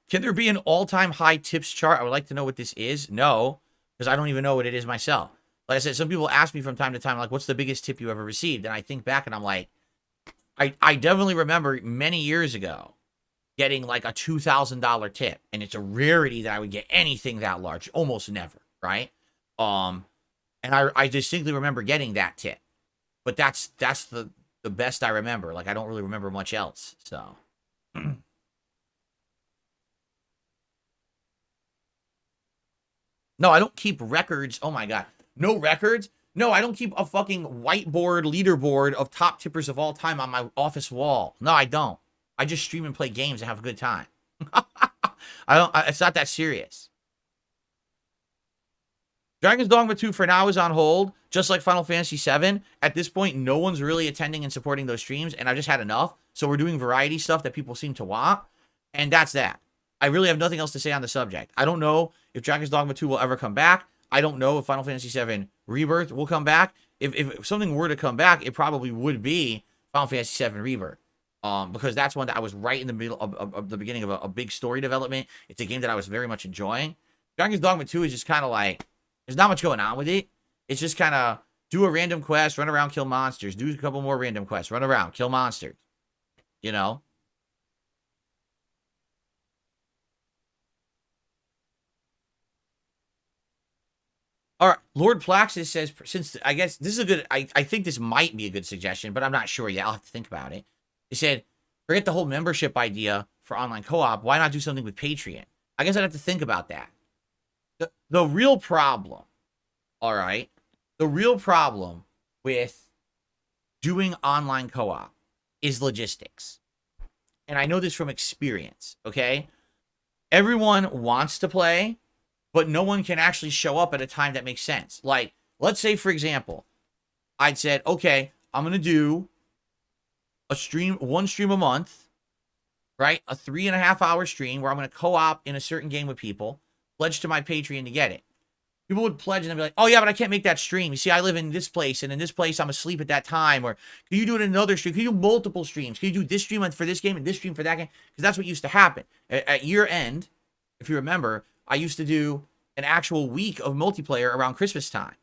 Can there be an all-time high tips chart? I would like to know what this is. No, because I don't even know what it is myself. Like I said, some people ask me from time to time, like, what's the biggest tip you ever received? And I think back and I'm like, I definitely remember many years ago getting like a $2,000 tip. And it's a rarity that I would get anything that large. Almost never, right? And I distinctly remember getting that tip. But that's the best I remember. Like, I don't really remember much else, so... No, I don't keep records. Oh, my God. No records? No, I don't keep a fucking whiteboard leaderboard of top tippers of all time on my office wall. No, I don't. I just stream and play games and have a good time. It's not that serious. Dragon's Dogma 2 for now is on hold, just like Final Fantasy 7. At this point, no one's really attending and supporting those streams, and I've just had enough. So we're doing variety stuff that people seem to want, and that's that. I really have nothing else to say on the subject. I don't know if Dragon's Dogma 2 will ever come back. I don't know if Final Fantasy 7 Rebirth will come back. If something were to come back, it probably would be Final Fantasy 7 Rebirth. Because that's one that I was right in the middle of the beginning of a big story development. It's a game that I was very much enjoying. Dragon's Dogma 2 is just kind of like, there's not much going on with it. It's just kind of do a random quest, run around, kill monsters. Do a couple more random quests, run around, kill monsters. You know? All right, Lord Plaxis says, since I guess this is a good, I think this might be a good suggestion, but I'm not sure yet. I'll have to think about it. He said, forget the whole membership idea for online co-op. Why not do something with Patreon? I guess I'd have to think about that. The real problem, all right, the real problem with doing online co-op is logistics. And I know this from experience, okay? Everyone wants to play, but no one can actually show up at a time that makes sense. Like, let's say, for example, I'd said, okay, I'm going to do one stream a month, right? A 3.5-hour stream where I'm going to co-op in a certain game with people, pledge to my Patreon to get it. People would pledge and they'd be like, oh yeah, but I can't make that stream. You see, I live in this place, and in this place, I'm asleep at that time. Or can you do it in another stream? Can you do multiple streams? Can you do this stream for this game and this stream for that game? Because that's what used to happen. At year end, if you remember, I used to do an actual week of multiplayer around Christmas time.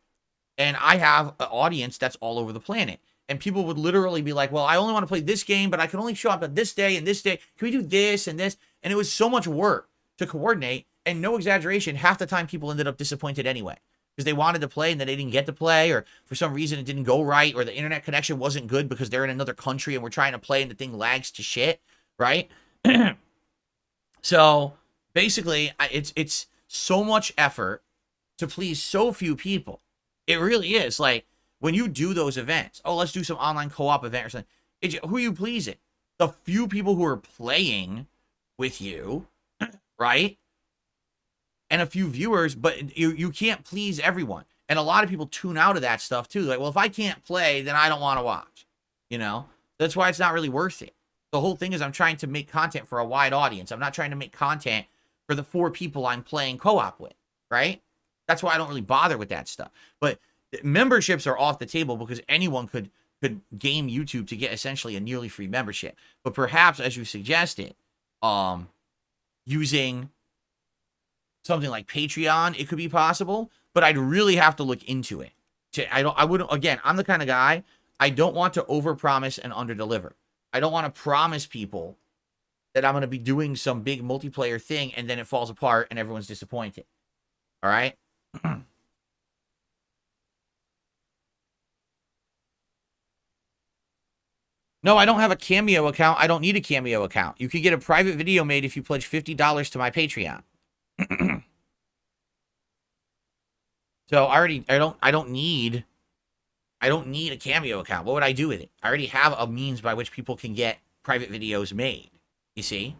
And I have an audience that's all over the planet. And people would literally be like, well, I only want to play this game, but I can only show up on this day and this day. Can we do this and this? And it was so much work to coordinate. And no exaggeration, half the time people ended up disappointed anyway. Because they wanted to play and then they didn't get to play, or for some reason it didn't go right, or the internet connection wasn't good because they're in another country and we're trying to play and the thing lags to shit, right? So basically, it's so much effort to please so few people. It really is. Like, when you do those events, oh, let's do some online co-op event or something, who are you pleasing? The few people who are playing with you, right? And a few viewers, but you can't please everyone. And a lot of people tune out of that stuff too. Like, well, if I can't play, then I don't want to watch. You know? That's why it's not really worth it. The whole thing is I'm trying to make content for a wide audience. I'm not trying to make content for the 4 people I'm playing co-op with, right? That's why I don't really bother with that stuff. But memberships are off the table because anyone could game YouTube to get essentially a nearly free membership. But perhaps, as you suggested, using something like Patreon, it could be possible, but I'd really have to look into it. Again, I'm the kind of guy, I don't want to overpromise and underdeliver. I don't want to promise people that I'm going to be doing some big multiplayer thing and then it falls apart and everyone's disappointed. All right? No, I don't have a Cameo account. I don't need a Cameo account. You can get a private video made if you pledge $50 to my Patreon. So I don't need a Cameo account. What would I do with it? I already have a means by which people can get private videos made. You see?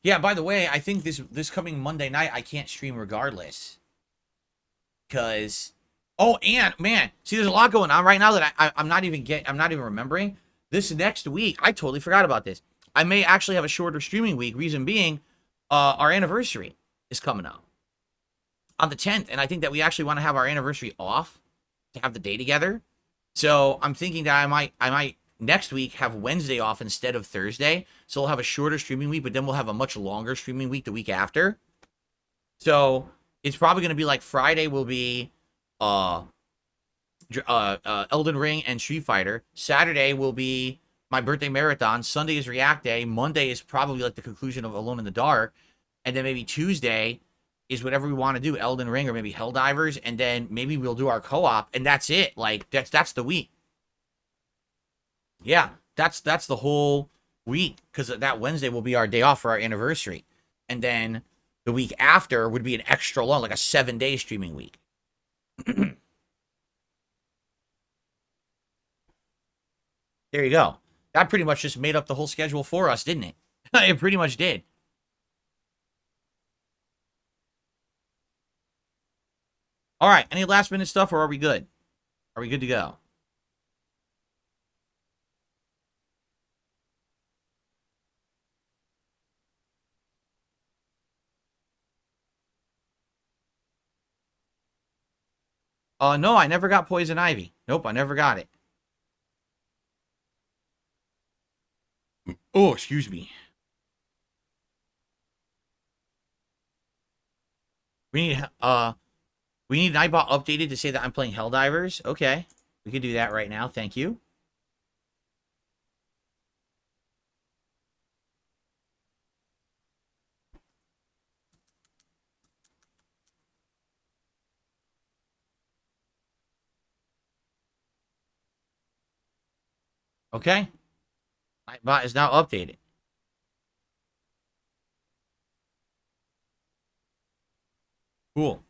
Yeah, by the way, I think this coming Monday night I can't stream regardless. Cause and man, see, there's a lot going on right now that I'm not even remembering. This next week, I totally forgot about this. I may actually have a shorter streaming week. Reason being, our anniversary is coming up on the 10th, and I think that we actually want to have our anniversary off to have the day together. So I'm thinking that I might next week have Wednesday off instead of Thursday. So we'll have a shorter streaming week, but then we'll have a much longer streaming week the week after. So it's probably going to be like Friday will be Elden Ring and Street Fighter. Saturday will be my birthday marathon. Sunday is React Day. Monday is probably like the conclusion of Alone in the Dark. And then maybe Tuesday is whatever we want to do, Elden Ring or maybe Helldivers, and then maybe we'll do our co-op, and that's it. Like, that's the week. Yeah, that's the whole week, because that Wednesday will be our day off for our anniversary. And then the week after would be an extra long, like a 7-day streaming week. There you go. That pretty much just made up the whole schedule for us, didn't it? It pretty much did. All right, any last minute stuff, or are we good? Are we good to go? No, I never got Poison Ivy. Nope, I never got it. Oh, excuse me. We need Nightbot updated to say that I'm playing Helldivers. Okay, we can do that right now. Thank you. Okay. Nightbot is now updated. Cool.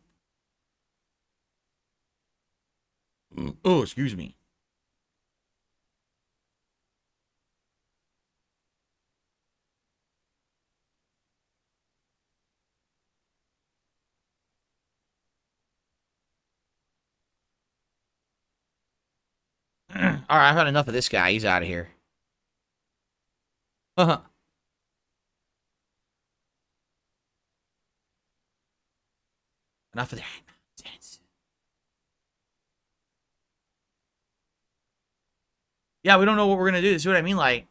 Oh, excuse me. All right, I've had enough of this guy. He's out of here. Enough of that nonsense. Yeah, we don't know what we're gonna do. This is what I mean. Like,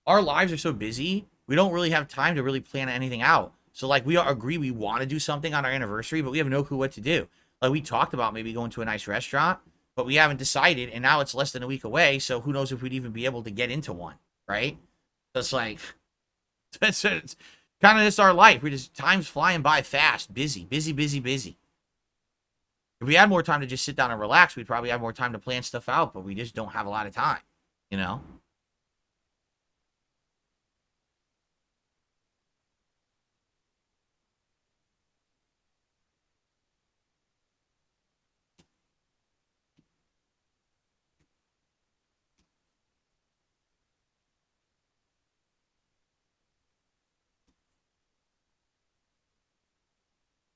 our lives are so busy, we don't really have time to really plan anything out. So like we agree we want to do something on our anniversary, but we have no clue what to do. Like we talked about maybe going to a nice restaurant, but we haven't decided, and now it's less than a week away, so who knows if we'd even be able to get into one, right? So it's like it's kind of just our life. We just time's flying by fast, busy, busy, busy, busy. If we had more time to just sit down and relax, we'd probably have more time to plan stuff out, but we just don't have a lot of time, you know?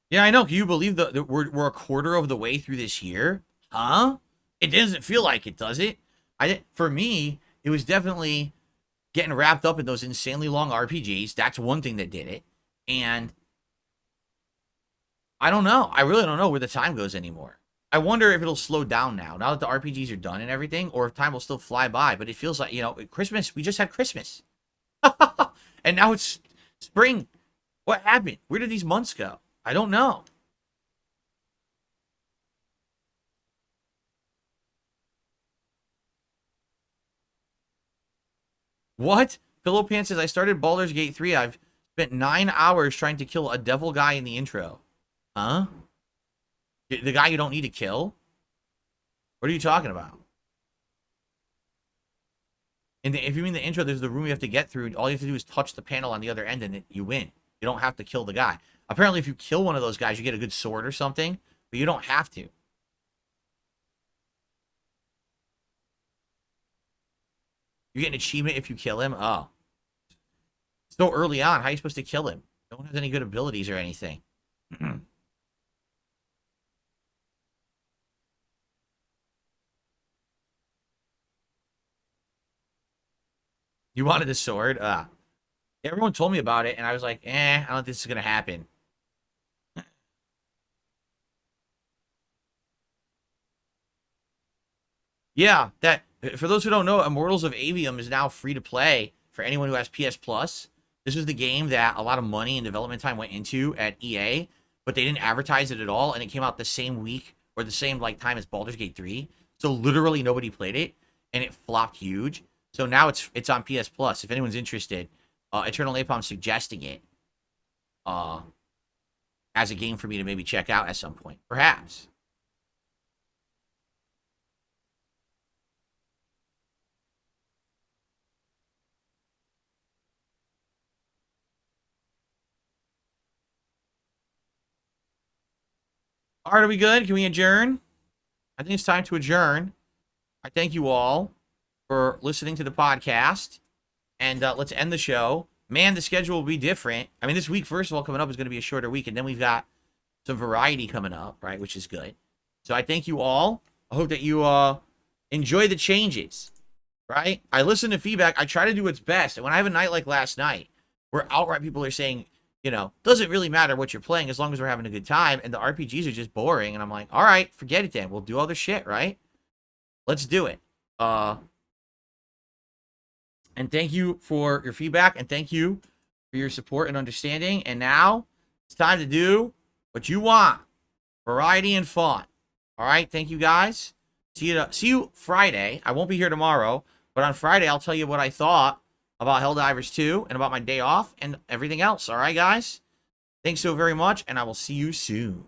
Yeah, I know. Can you believe that we're a quarter of the way through this year? Huh? It doesn't feel like it, does it? For me, it was definitely getting wrapped up in those insanely long RPGs. That's one thing that did it. And I don't know. I really don't know where the time goes anymore. I wonder if it'll slow down now that the RPGs are done and everything, or if time will still fly by. But it feels like, Christmas, we just had Christmas. And now it's spring. What happened? Where did these months go? I don't know. What? Pillow Pants says, I started Baldur's Gate 3. I've spent 9 hours trying to kill a devil guy in the intro. Huh? The guy you don't need to kill? What are you talking about? If you mean the intro, there's the room you have to get through. All you have to do is touch the panel on the other end and you win. You don't have to kill the guy. Apparently, if you kill one of those guys, you get a good sword or something, but you don't have to. You get an achievement if you kill him? Oh. So early on, how are you supposed to kill him? No one has any good abilities or anything. You wanted the sword? Everyone told me about it, and I was like, I don't think this is going to happen. Yeah, for those who don't know, Immortals of Avium is now free to play for anyone who has PS Plus. This was the game that a lot of money and development time went into at EA, but they didn't advertise it at all, and it came out the same week or the same time as Baldur's Gate 3. So literally nobody played it, and it flopped huge. So now it's on PS Plus. If anyone's interested, Eternal Napalm's suggesting it as a game for me to maybe check out at some point, perhaps. All right, are we good? Can we adjourn? I think it's time to adjourn. I thank you all for listening to the podcast. And let's end the show. Man, the schedule will be different. I mean, this week, first of all, coming up is going to be a shorter week. And then we've got some variety coming up, right, which is good. So I thank you all. I hope that you enjoy the changes, right? I listen to feedback. I try to do what's best. And when I have a night like last night, where outright people are saying, doesn't really matter what you're playing as long as we're having a good time, and the RPGs are just boring, and I'm like, all right, forget it then. We'll do other shit, right? Let's do it. And thank you for your feedback, and thank you for your support and understanding. And now it's time to do what you want. Variety and fun. All right, thank you guys. See you Friday. I won't be here tomorrow, but on Friday I'll tell you what I thought about Helldivers 2 and about my day off and everything else. All right, guys? Thanks so very much, and I will see you soon.